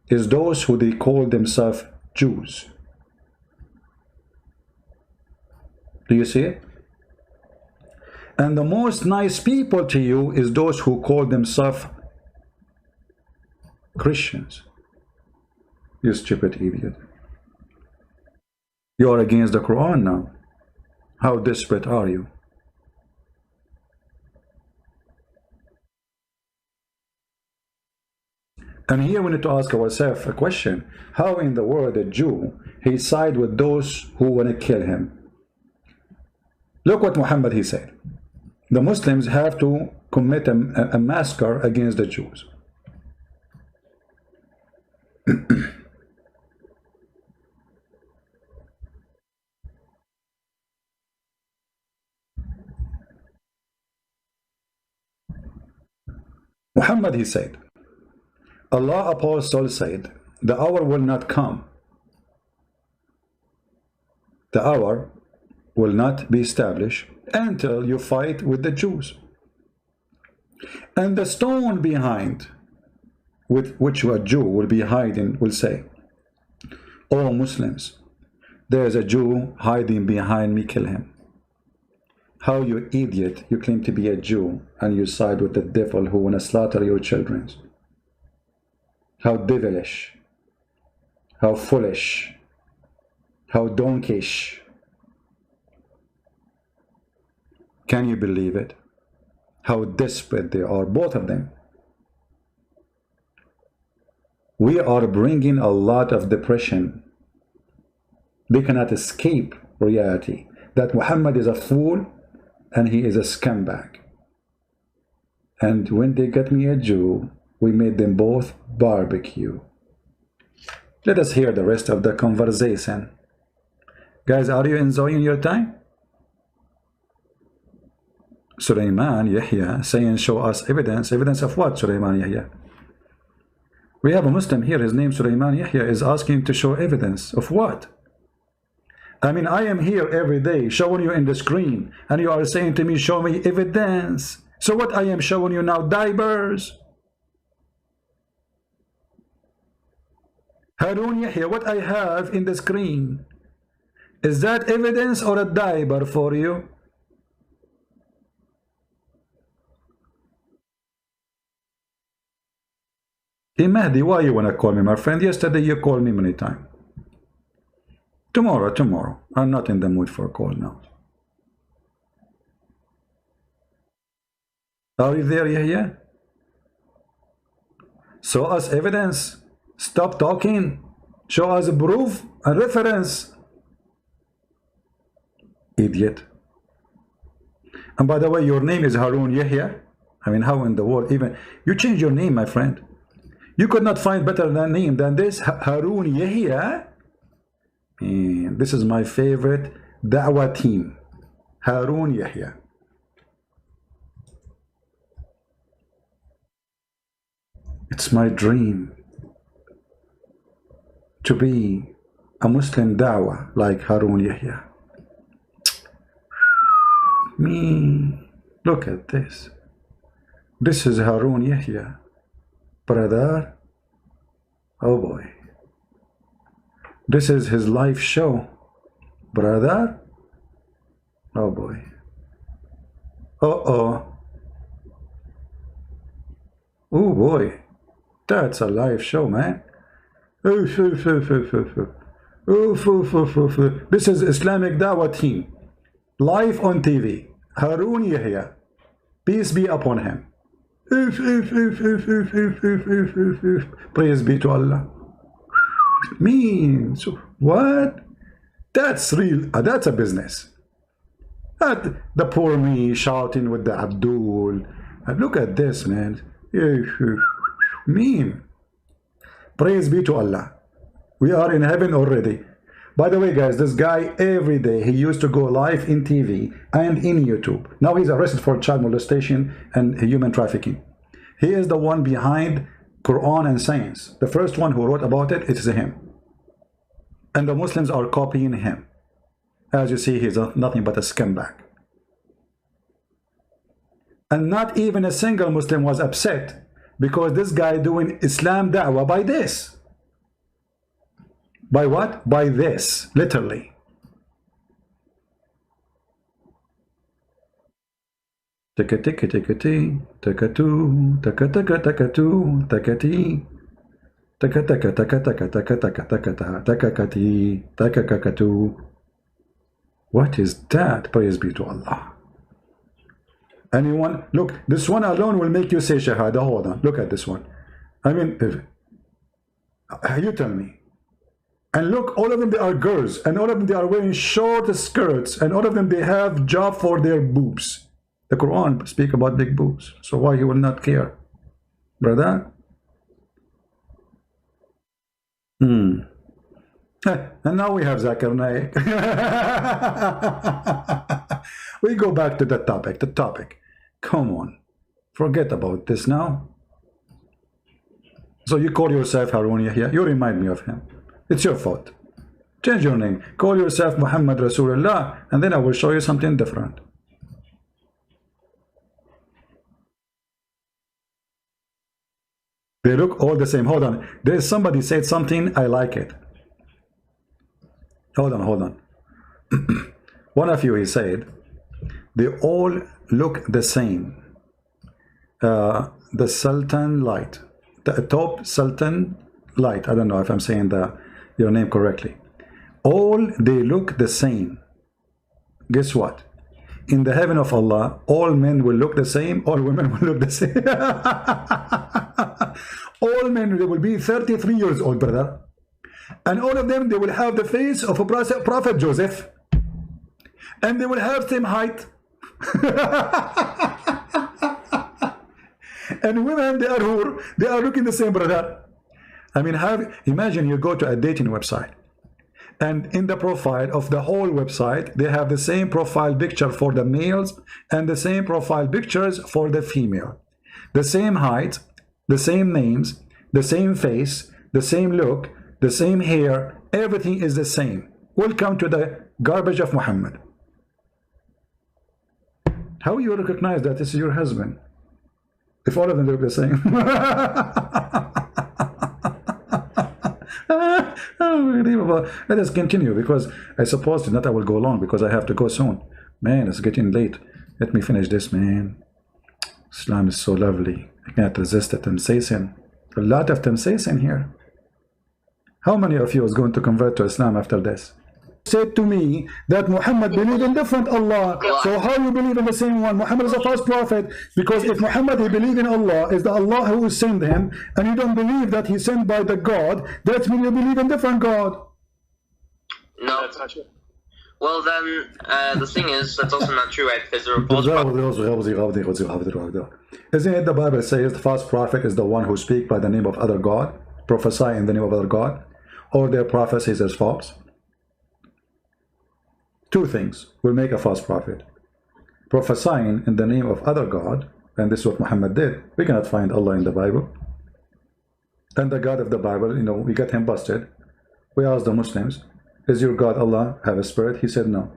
is those who they call themselves Jews. Do you see it? And the most nice people to you is those who call themselves Christians. You stupid idiot. You are against the Quran now. How desperate are you? And here we need to ask ourselves a question. How in the world a Jew, he side with those who want to kill him? Look what Muhammad, he said. The Muslims have to commit a massacre against the Jews. Muhammad, he said, Allah Apostle said, the hour will not come. The hour will not be established until you fight with the Jews. And the stone behind with which a Jew will be hiding will say, "O Muslims, there is a Jew hiding behind me, kill him." How, you idiot, you claim to be a Jew and you side with the devil who want to slaughter your children. How devilish, how foolish, how donkeyish. Can you believe it? How desperate they are, both of them. we are bringing a lot of depression. They cannot escape reality that Muhammad is a fool and he is a scumbag. And when they got me a Jew, we made them both barbecue. Let us hear the rest of the conversation. Guys, are you enjoying your time? Sulaiman Yahya saying, show us evidence. Evidence of what, Sulaiman Yahya? We have a Muslim here, his name Sulaiman Yahya, is asking to show evidence of what? I mean, I am here every day showing you in the screen, and you are saying to me, show me evidence. So what I am showing you now? Diapers. Harun Yahya, what I have in the screen, is that evidence or a diaper for you? Hey Mahdi, why you wanna call me, my friend? Yesterday you called me many times. Tomorrow. I'm not in the mood for a call now. Are you there, Yahya? Show us evidence. Stop talking. Show us proof and reference. Idiot. And by the way, your name is Harun Yahya. I mean, how in the world even you change your name, my friend? You could not find better name than this, Harun Yahya. And this is my favorite da'wah team, Harun Yahya. It's my dream to be a Muslim da'wah like Harun Yahya. Me, look at this. This is Harun Yahya. Brother, oh boy. This is his live show. Brother, oh boy. Uh-oh. Oh boy. That's a live show, man. This is Islamic Dawah team. Live on TV. Harun Yahya. Peace be upon him. Praise be to Allah. Means what? That's real. That's a business. The poor me shouting with the Abdul. Look at this, man. Mean. Praise be to Allah. We are in heaven already. By the way, guys, this guy every day he used to go live in TV and in YouTube. Now he's arrested for child molestation and human trafficking. He is the one behind Quran and science. The first one who wrote about it, it is him. And the Muslims are copying him. As you see, he's nothing but a scumbag. And not even a single Muslim was upset because this guy doing Islam da'wah by this. By what? By this, literally. Takati, takati, takatu, takataka, takatu, takati, takataka, takataka, takataka, takata, takakati, takakakatu. What is that? Praise be to Allah. Anyone? Look, this one alone will make you say Shahada. Hold on. Look at this one. I mean, you tell me. And look, all of them, they are girls. And all of them, they are wearing short skirts. And all of them, they have job for their boobs. The Quran speak about big boobs. So why you will not care? Brother? And now we have Zakir Naik. We go back to the topic. The topic. Come on. Forget about this now. So you call yourself Harun Yahya. You remind me of him. It's your fault. Change your name. Call yourself Muhammad Rasulullah, and then I will show you something different. They look all the same. Hold on. There's somebody said something. I like it. Hold on. One of you, he said, they all look the same. The Sultan light. The top Sultan light. I don't know if I'm saying your name correctly. All they look the same. Guess what? In the heaven of Allah, all men will look the same, all women will look the same. All men, they will be 33 years old, brother. And all of them, they will have the face of a Prophet Joseph. And they will have same height. And women, they are looking the same, brother. I mean, imagine you go to a dating website, and in the profile of the whole website, they have the same profile picture for the males and the same profile pictures for the female. The same height, the same names, the same face, the same look, the same hair, everything is the same. Welcome to the garbage of Muhammad. How you recognize that this is your husband if all of them look the same? Unbelievable. Let us continue, because I suppose that I will go long because I have to go soon. Man, it's getting late. Let me finish this, man. Islam is so lovely. I can't resist the temptation. A lot of temptation here. How many of you is going to convert to Islam after this? Said to me that Muhammad believed in different Allah. So how you believe in the same one? Muhammad is a false prophet, because if Muhammad he believed in Allah, is the Allah who sent him, and you don't believe that he sent by the God, that means you believe in different God. No, that's not true. Well then, the thing is, that's also not true, right? Because there are false prophets. Isn't it the Bible says the false prophet is the one who speaks by the name of other God, prophesy in the name of other God, or their prophecies is false? Two things will make a false prophet: prophesying in the name of other God, and this is what Muhammad did. We cannot find Allah in the Bible. And the God of the Bible, you know, we got him busted. We asked the Muslims, is your God Allah have a spirit? He said no.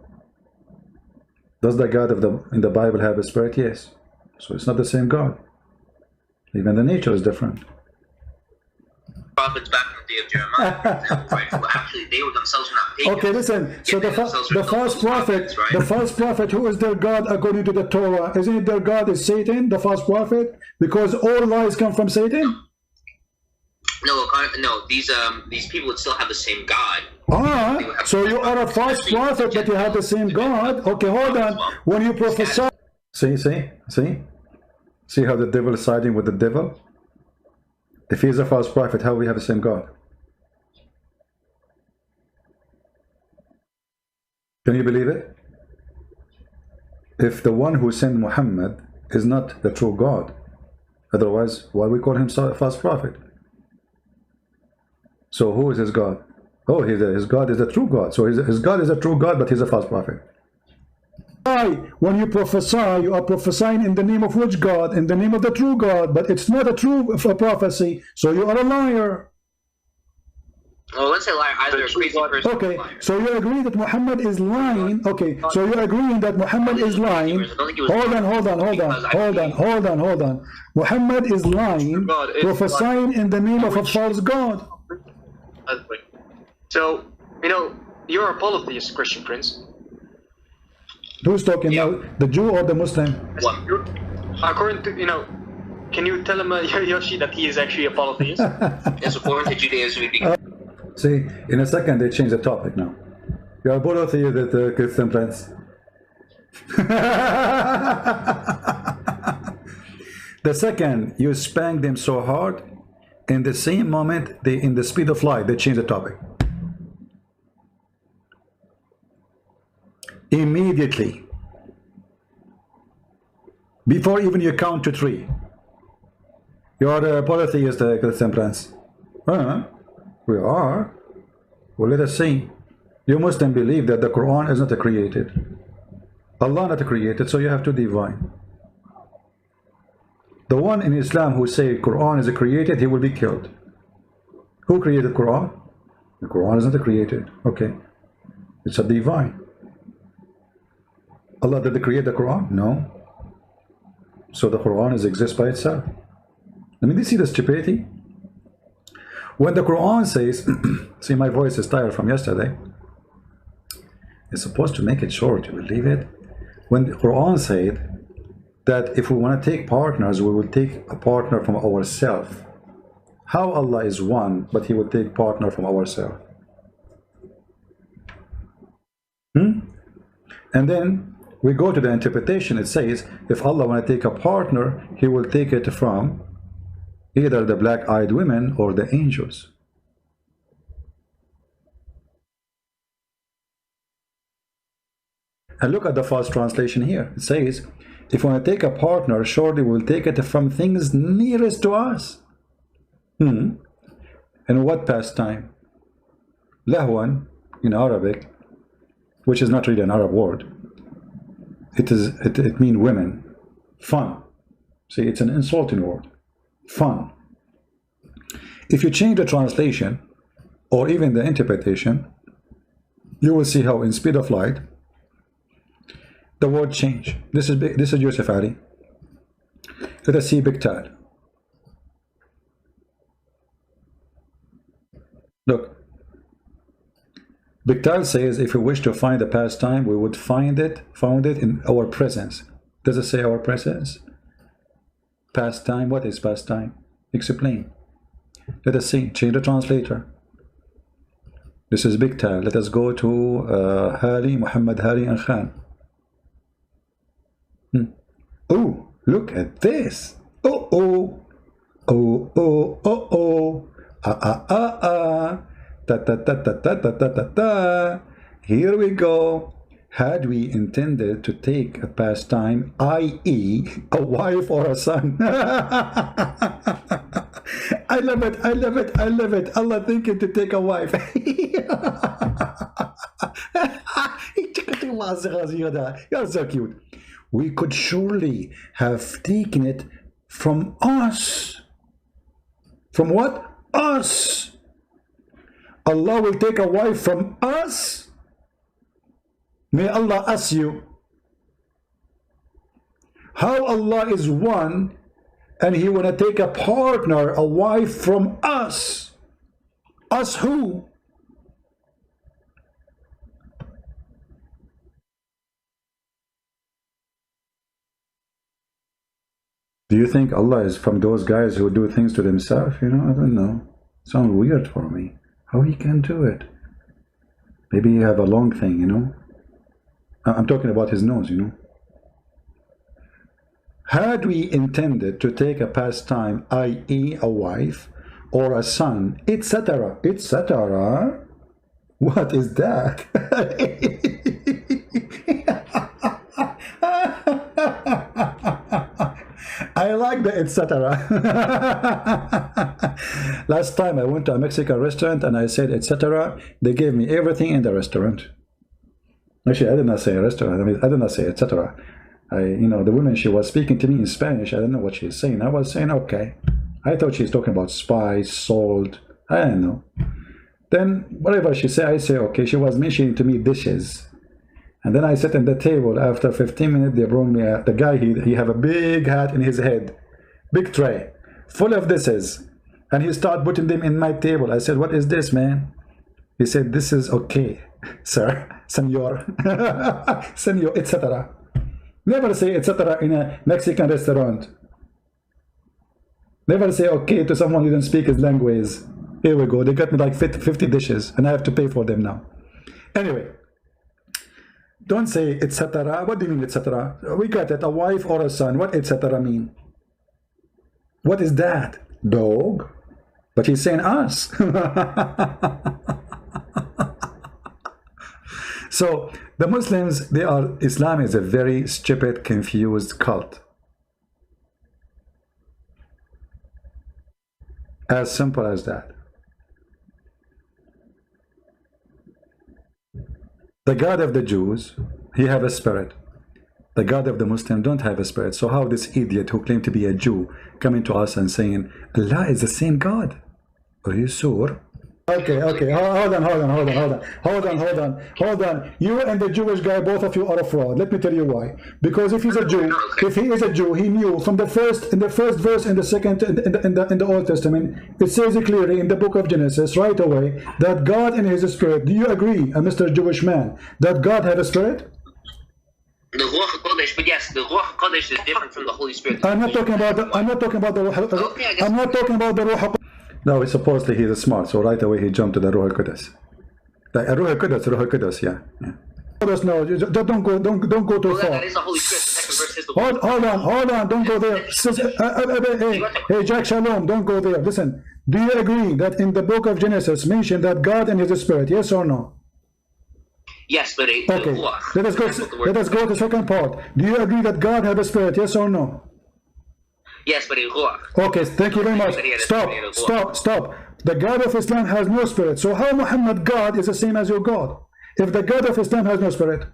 Does the God in the Bible have a spirit? Yes. So it's not the same God. Even the nature is different. Prophets back in the day of Jeremiah, for example, right? Well, actually, they were themselves not pagans. Okay, listen. So the false prophet, right? the false prophet, who is their God according to the Torah? Isn't it their God is Satan, the false prophet? Because all lies come from Satan. No, these people would still have the same God. So you are a false prophet, but you have the same God. Okay, hold on. When you prophesy, see how the devil is siding with the devil. If he is a false prophet, how we have the same God? Can you believe it? If the one who sent Muhammad is not the true God, otherwise, why we call him a false prophet? So who is his God? Oh, his God is the true God. So his God is a true God, but he's a false prophet. When you prophesy, you are prophesying in the name of which God? In the name of the true God, but it's not a true prophecy, so you are a liar. Well, let's say liar, either a crazy person. Okay, so you agree that Muhammad is lying. Okay, so you're agreeing that Muhammad is lying. Hold on. Muhammad is lying, prophesying in the name of a false God. So, you know, you're a polytheist, Christian Prince. Who's talking now? The Jew or the Muslim? According to, you know, can you tell him, Yoshi, that he is actually a polytheist? Yes, according to Judaism, see, in a second they change the topic now. You are a polytheist, the Christian Prince. The second you spank them so hard, in the same moment, in the speed of light, they change the topic. Immediately, before even you count to 3, you are a polytheist, Christian Prince. We are. Well, let us see. You Muslim believe that the Quran is not created. Allah not created, so you have to divine. The one in Islam who say Quran is created, he will be killed. Who created Quran? The Quran is not created. Okay, it's a divine. Allah did create the Quran? No. So the Quran exists by itself. I mean, do you see the stupidity? When the Quran says, see, my voice is tired from yesterday. It's supposed to make it short, you believe it? When the Quran said that if we want to take partners, we will take a partner from ourselves. How Allah is one, but he will take partner from ourselves? And then we go to the interpretation. It says, if Allah want to take a partner, he will take it from either the black-eyed women or the angels. And look at the false translation here. It says, if we want to take a partner, surely we'll take it from things nearest to us. And what pastime? Lahwan in Arabic, which is not really an Arab word. It means women. Fun. See, it's an insulting word. Fun. If you change the translation or even the interpretation, you will see how in speed of light the word change. This is Yusuf Ali. Let us see Biktal. Look. Biktal says, if we wish to find a pastime, we would found it in our presence. Does it say our presence? Pastime, what is pastime? Explain. Let us see, change the translator. This is Biktal. Let us go to Hali, Muhammad Hali and Khan. Oh, look at this. Oh, oh. Oh, oh, oh, oh. Ah, ah, ah, ah. Ta, ta, ta, ta, ta, ta, ta, ta, ta. Here we go. Had we intended to take a pastime, i.e. a wife or a son. I love it, I love it, I love it. Allah thinking to take a wife. You're so cute. We could surely have taken it from us. From what? Us. Allah will take a wife from us. May Allah ask you how Allah is one and He want to take a partner, a wife from us. Us who? Do you think Allah is from those guys who do things to themselves? You know, I don't know. Sounds weird for me. How He can do it? Maybe you have a long thing, you know. I'm talking about His nose, you know. Had we intended to take a pastime, i.e. a wife or a son, etc., etc., what is that? I like the etc. Last time I went to a Mexican restaurant and I said etc. They gave me everything in the restaurant. Actually, I did not say a restaurant. I mean, I did not say etc. You know, the woman, she was speaking to me in Spanish. I don't know what she's saying. I was saying, okay. I thought she's talking about spice, salt. I don't know. Then whatever she said, I say, okay. She was mentioning to me dishes. And then I sat at the table. After 15 minutes, they brought me the guy. He have a big hat in his head, big tray, full of dishes, and he started putting them in my table. I said, "What is this, man?" He said, "This is okay, sir, senor, senor, etc." Never say etc. in a Mexican restaurant. Never say okay to someone who doesn't speak his language. Here we go. They got me like 50 dishes, and I have to pay for them now. Anyway. Don't say etc. What do you mean etc.? We got it. A wife or a son. What etc. mean? What is that? Dog? But he's saying us. So the Muslims, Islam is a very stupid, confused cult. As simple as that. The God of the Jews, He have a spirit. The God of the Muslim don't have a spirit. So how this idiot who claimed to be a Jew coming to us and saying Allah is the same God? Are you sure? Okay, hold on. You and the Jewish guy, both of you are a fraud. Let me tell you why. Because if he's a Jew, if he is a Jew, he knew from the first verse in the second in the Old Testament, it says it clearly in the book of Genesis right away that God in His spirit. Do you agree, Mr. Jewish man, that God had a spirit? The Ruach HaKodesh, but yes, the Ruach HaKodesh is different from the Holy Spirit. I'm not talking about the Ruach HaKodesh. No, supposedly he's smart, so right away he jumped to the Ruach HaKodesh. Like Ruach HaKodesh, yeah. No, don't go too far. That is the Holy Spirit. The second verse is hold on, don't go there. Hey, Jack Shalom, don't go there. Listen, do you agree that in the book of Genesis mentioned that God and his spirit, yes or no? Yes, but okay, let us go to the second part. Do you agree that God has a spirit, yes or no? Yes, but okay, thank you very much. Stop. The God of Islam has no spirit. So how Muhammad God is the same as your God? If the God of Islam has no spirit?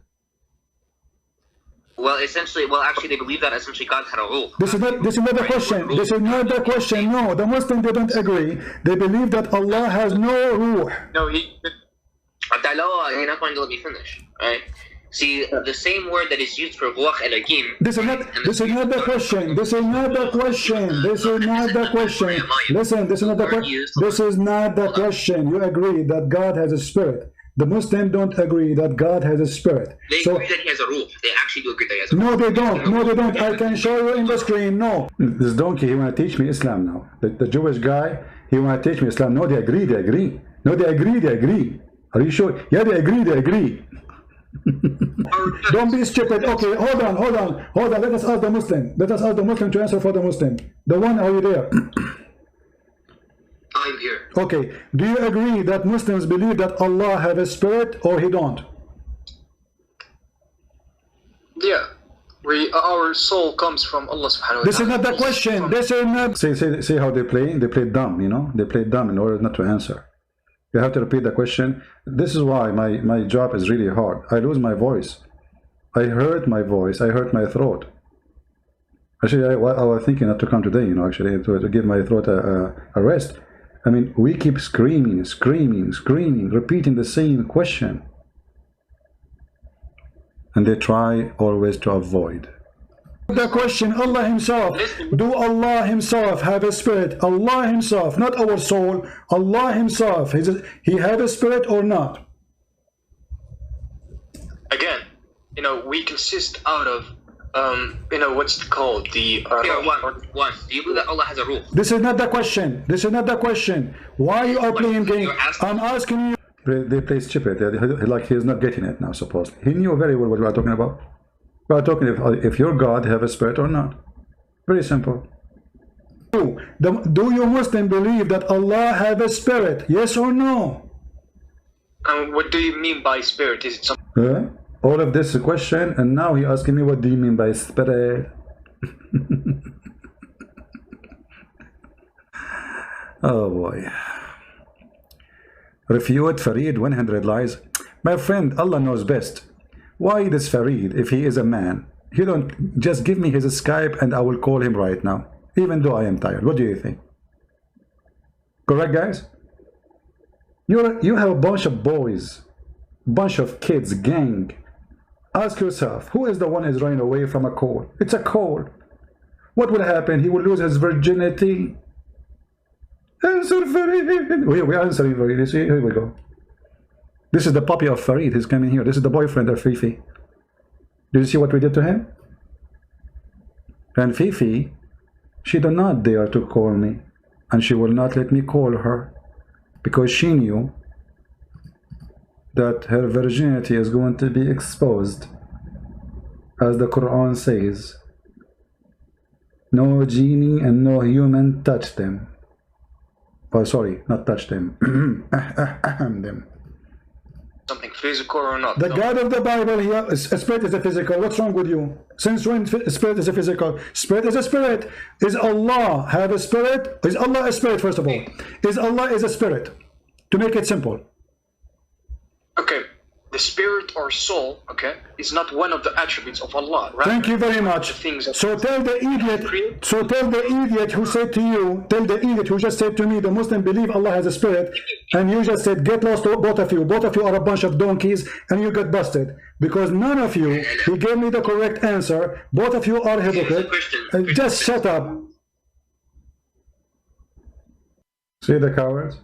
Well, actually, they believe that essentially God had a ruh. This is not the question. This is not the question. No, the Muslims, they don't agree. They believe that Allah has no ruh. No, you're not going to let me finish. Right? See, the same word that is used for ruh elagim. This is not the question. Listen, this is not the question. You agree that God has a spirit. The Muslims don't agree that God has a spirit. They agree that he has a ruh. They actually do agree that he has a ruh. No, they don't. I can show you in the screen. No. This donkey, he want to teach me Islam now. The Jewish guy, he want to teach me Islam. No, they agree. No, they agree. Are you sure? Yeah, they agree. Don't be stupid. Okay, hold on. Let us ask the Muslim to answer for the Muslim. The one, are you there? I'm here. Okay, do you agree that Muslims believe that Allah have a spirit or he don't? Yeah. Our soul comes from Allah subhanahu wa ta'ala. This is not the question. This is not. See how they play? They play dumb, you know? They play dumb in order not to answer. You have to repeat the question. This is why my job is really hard. I lose my voice. I hurt my voice. I hurt my throat. Actually, I was thinking not to come today, you know, actually, to give my throat a rest. I mean, we keep screaming, repeating the same question. And they try always to avoid. The question, Allah himself, do Allah himself have a spirit? Allah himself, not our soul, Allah himself, he have a spirit or not? Again, you know, we consist out of you know, what's it called? Do you believe that Allah has a ruh? This is not the question. Why you are playing game? I'm asking you. They play stupid. Like he's not getting it now, supposedly. He knew very well what we are talking about. We are talking if your God have a spirit or not. Very simple. Do you Muslim believe that Allah have a spirit? Yes or no? What do you mean by spirit? Is it something? All of this is a question, and now he asking me what do you mean by spirit? Oh boy. Refute Farid 100 lies. My friend, Allah knows best. Why this Farid, if he is a man, he don't just give me his Skype and I will call him right now, even though I am tired. What do you think? Correct, guys? You have a bunch of boys, bunch of kids, gang. Ask yourself, who is the one is running away from a call? It's a call. What will happen? He will lose his virginity. Answer Farid. We're answering Farid. You see, here we go. This is the puppy of Farid. He's coming here. This is the boyfriend of Fifi. Did you see what we did to him? And Fifi, she did not dare to call me. And she will not let me call her. Because she knew that her virginity is going to be exposed. As the Quran says, no genie and no human touch them. Oh, sorry, not touch them. them. Something physical or not? The God of the Bible here, spirit is a physical. What's wrong with you? Since when spirit is a physical? Spirit is a spirit. Is Allah have a spirit? Is Allah a spirit, first of all? Is Allah is a spirit? To make it simple. Okay. The spirit or soul, okay, is not one of the attributes of Allah, right? Thank you very much. So tell the idiot who said to you, tell the idiot who just said to me, the Muslim believe Allah has a spirit, and you just said, get lost, both of you. Both of you are a bunch of donkeys, and you got busted. Because none of you, he gave me the correct answer. Both of you are hypocrite. Just shut up. See the cowards?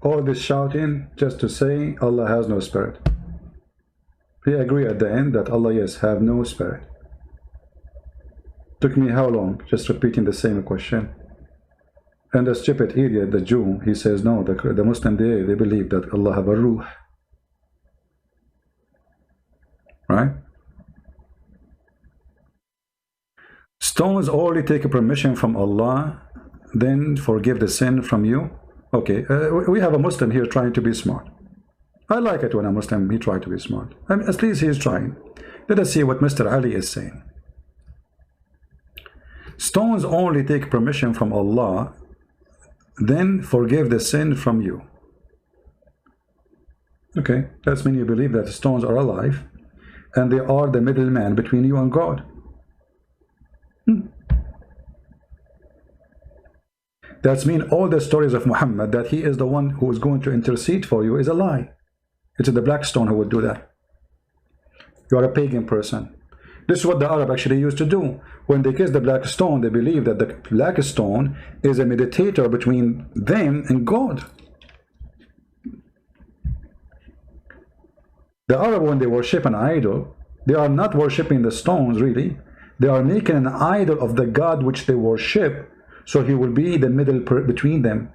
All this shouting just to say Allah has no spirit. We agree at the end that Allah, yes, have no spirit. Took me how long? Just repeating the same question. And the stupid idiot, the Jew, he says no, the Muslim, they believe that Allah have a ruh. Right? Stones only take permission from Allah, then forgive the sin from you. Okay, we have a Muslim here trying to be smart. I like it when a Muslim, he tries to be smart. I mean, at least he is trying. Let us see what Mr. Ali is saying. Stones only take permission from Allah, then forgive the sin from you. Okay, that's mean you believe that stones are alive and they are the middleman between you and God. That's mean all the stories of Muhammad that he is the one who is going to intercede for you is a lie. It's the black stone who would do that. You are a pagan person. This is what the Arab actually used to do. When they kiss the black stone, they believe that the black stone is a mediator between them and God. The Arab, when they worship an idol, they are not worshipping the stones really. They are making an idol of the God which they worship, so he will be the middle between them,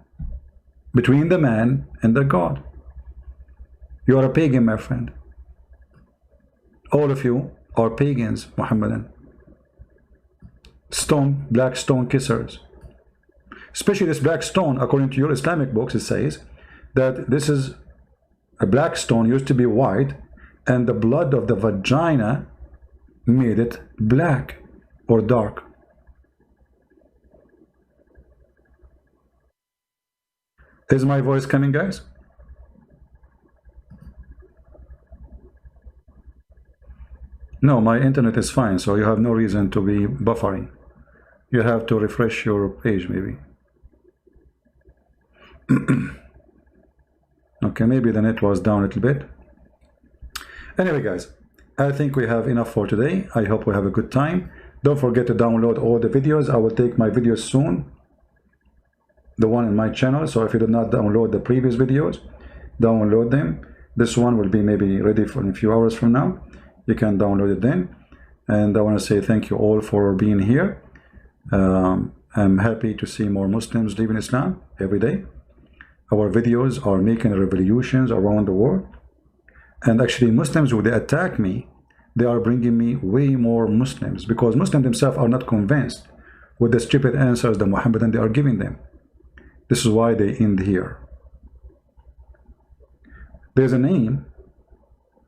between the man and the God. You are a pagan, my friend. All of you are pagans, Muhammadan. Stone, black stone kissers. Especially this black stone, according to your Islamic books, it says that this is a black stone used to be white, and the blood of the vagina made it black or dark. Is my voice coming, guys? No, my internet is fine, so you have no reason to be buffering. You have to refresh your page, maybe. Okay, maybe the net was down a little bit. Anyway, guys, I think we have enough for today. I hope we have a good time. Don't forget to download all the videos. I will take my videos soon, the one in my channel. So if you did not download the previous videos, download them. This one will be maybe ready for a few hours from now. You can download it then. And I want to say thank you all for being here. I'm happy to see more Muslims live in Islam every day. Our videos are making revolutions around the world. And actually Muslims, when they attack me, they are bringing me way more Muslims, because Muslims themselves are not convinced with the stupid answers the Muhammadan they are giving them. This is why they end here. There's a name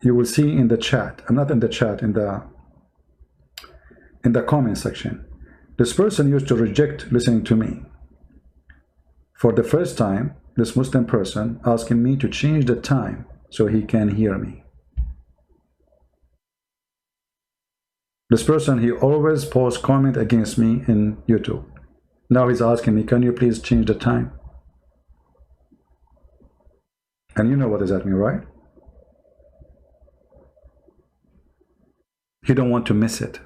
you will see in the chat. I'm not in the chat, in the comment section. This person used to reject listening to me. For the first time, this Muslim person asking me to change the time so he can hear me. This person, he always posts comment against me in YouTube. Now he's asking me, can you please change the time? And you know what does that mean, right? He don't want to miss it.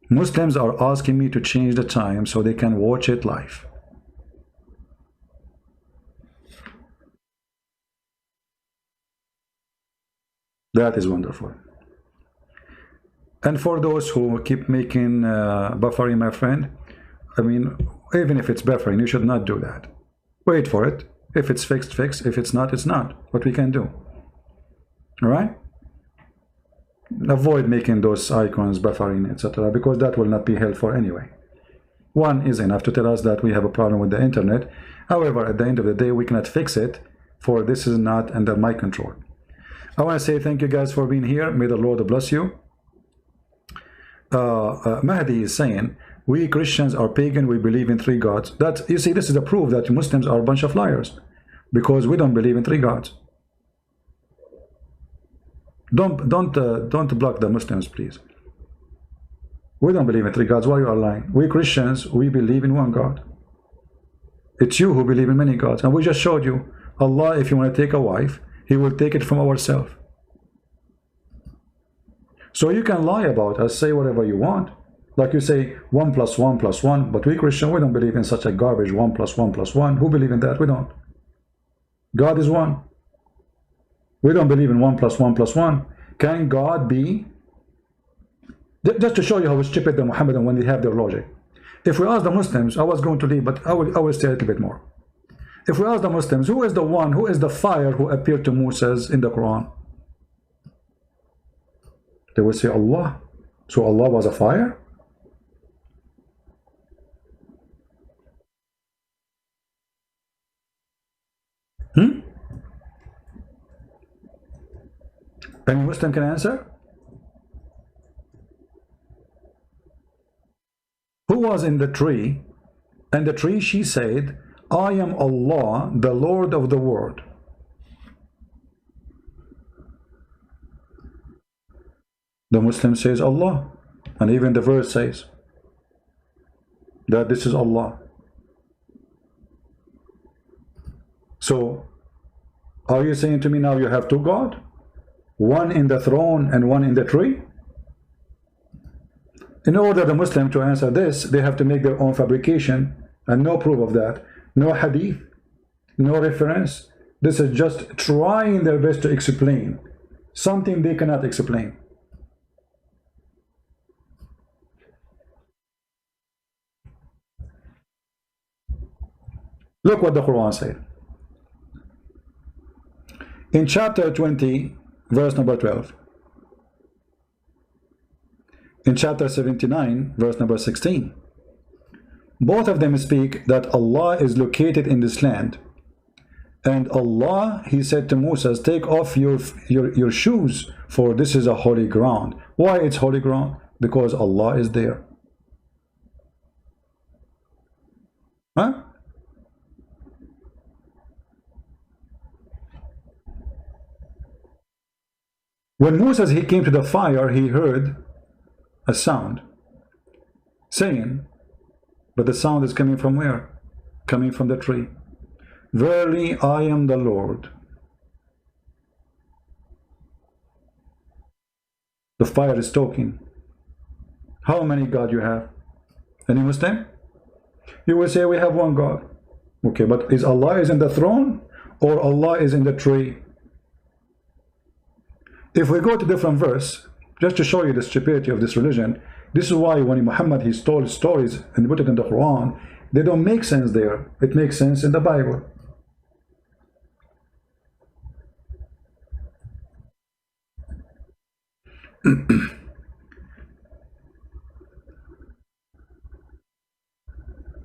Muslims are asking me to change the time so they can watch it live. That is wonderful. And for those who keep making buffering, my friend, I mean, even if it's buffering, you should not do that. Wait for it. If it's fixed, fix. If it's not, it's not. What we can do. All right? Avoid making those icons buffering, etc., because that will not be helpful anyway. One is enough to tell us that we have a problem with the internet. However, at the end of the day, we cannot fix it, for this is not under my control. I want to say thank you guys for being here. May the Lord bless you. Mahdi is saying, we Christians are pagan, we believe in 3 gods. That, you see, this is a proof that Muslims are a bunch of liars, because we don't believe in 3 gods. Don't block the Muslims, please. We don't believe in 3 gods. Why you are lying? We Christians, we believe in 1 God. It's you who believe in many gods, and we just showed you Allah. If you want to take a wife, He will take it from ourselves. So you can lie about us, say whatever you want. Like you say 1 + 1 + 1, but we Christian, we don't believe in such a garbage 1 + 1 + 1. Who believe in that? We don't. God is 1. We don't believe in 1 + 1 + 1. Can God be? Just to show you how stupid the Muhammadan when they have their logic. If we ask the Muslims, I was going to leave, but I will stay a little bit more. If we ask the Muslims, who is the one, who is the fire who appeared to Moses in the Quran? They will say Allah. So Allah was a fire? Any Muslim can answer? Who was in the tree? And the tree, she said, I am Allah, the Lord of the world. The Muslim says Allah, and even the verse says that this is Allah. So are you saying to me now you have two gods, one in the throne and one in the tree? In order the Muslim to answer this, they have to make their own fabrication, and no proof of that, no hadith, no reference. This is just trying their best to explain something they cannot explain. Look what the Quran said. In chapter 20, verse number 12. In chapter 79, verse number 16. Both of them speak that Allah is located in this land. And Allah, he said to Moses, take off your shoes, for this is a holy ground. Why it's holy ground? Because Allah is there. Huh? When Moses, he came to the fire, he heard a sound saying, but the sound is coming from where? Coming from the tree. Verily, I am the Lord. The fire is talking. How many God you have? Any Muslim? You will say we have one God. Okay, but is Allah is in the throne or Allah is in the tree? If we go to different verse, just to show you the stupidity of this religion, this is why when Muhammad he told stories and put it in the Quran, they don't make sense there. It makes sense in the Bible.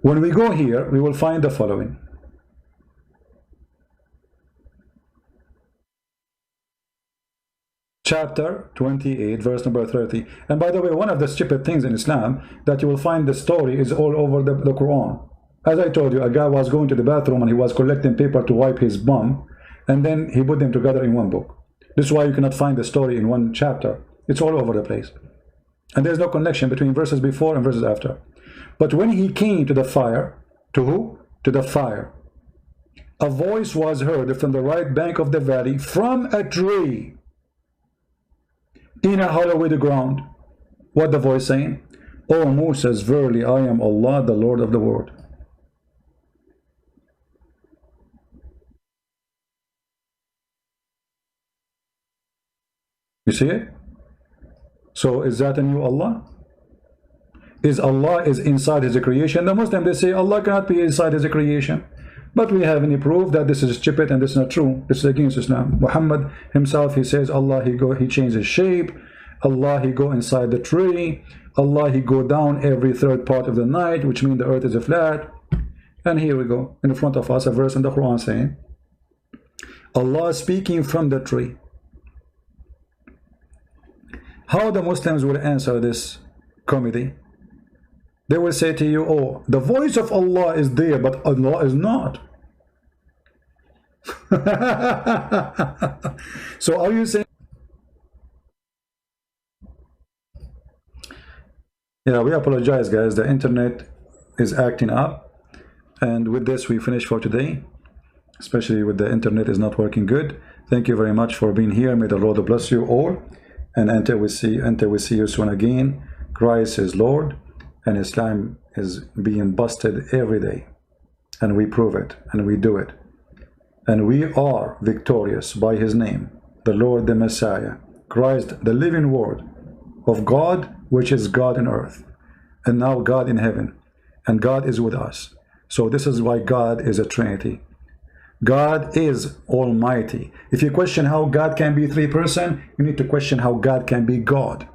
When we go here, we will find the following. Chapter 28, verse number 30. And by the way, one of the stupid things in Islam that you will find the story is all over the Quran. As I told you, a guy was going to the bathroom and he was collecting paper to wipe his bum, and then he put them together in one book. This is why you cannot find the story in one chapter. It's all over the place. And there's no connection between verses before and verses after. But when he came to the fire, to who? To the fire. A voice was heard from the right bank of the valley from a tree in a hollow with the ground. What the voice saying? O Moses, verily I am Allah, the Lord of the world. You see it? So is that a new Allah? Is Allah is inside his creation? The Muslim, they say Allah cannot be inside his creation. But we have any proof that this is stupid and this is not true. This is against Islam. Muhammad himself, he says Allah, he changed his shape. Allah, he go inside the tree. Allah, he go down every third part of the night, which means the earth is a flat. And here we go, in front of us, a verse in the Quran saying, Allah speaking from the tree. How the Muslims will answer this comedy? They will say to you, oh, the voice of Allah is there, but Allah is not. So are you saying? Yeah, we apologize, guys. The internet is acting up. And with this, we finish for today. Especially with the internet is not working good. Thank you very much for being here. May the Lord bless you all. And until we see you soon again, Christ is Lord. And Islam is being busted every day, and we prove it, and we do it, and we are victorious by his name, the Lord, the Messiah, Christ, the living word of God, which is God in earth, and now God in heaven, and God is with us. So this is why God is a Trinity. God is Almighty. If you question how God can be three persons, you need to question how God can be God.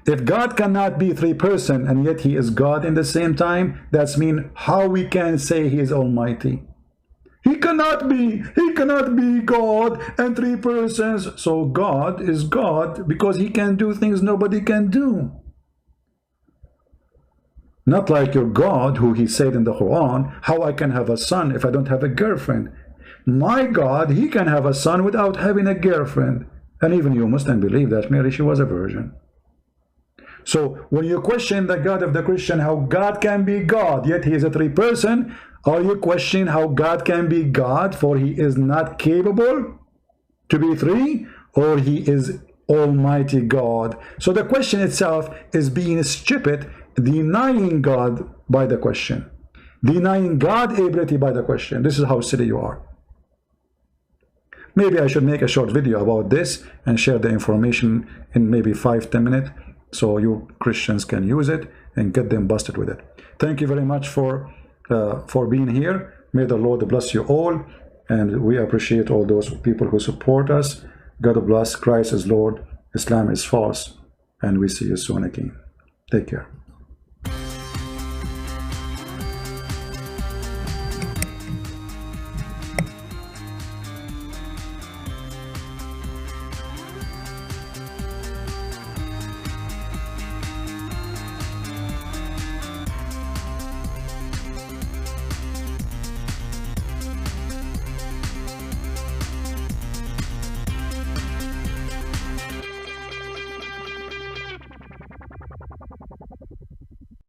If God cannot be three persons and yet he is God in the same time, that's mean how we can say he is Almighty. He cannot be God and three persons. So God is God because he can do things nobody can do. Not like your God, who he said in the Quran, how I can have a son if I don't have a girlfriend. My God, he can have a son without having a girlfriend. And even you Muslims believe that Mary, she was a virgin. So when you question the God of the Christian, how God can be God, yet he is a three-person, are you questioning how God can be God, for he is not capable to be three, or he is Almighty God? So the question itself is being stupid, denying God by the question, denying God ability by the question. This is how silly you are. Maybe I should make a short video about this and share the information in maybe 5-10 minutes so you Christians can use it and get them busted with it. Thank you very much for being here. May the Lord bless you all, and we appreciate all those people who support us. God bless. Christ is Lord, Islam is false, and we see you soon again. Take care.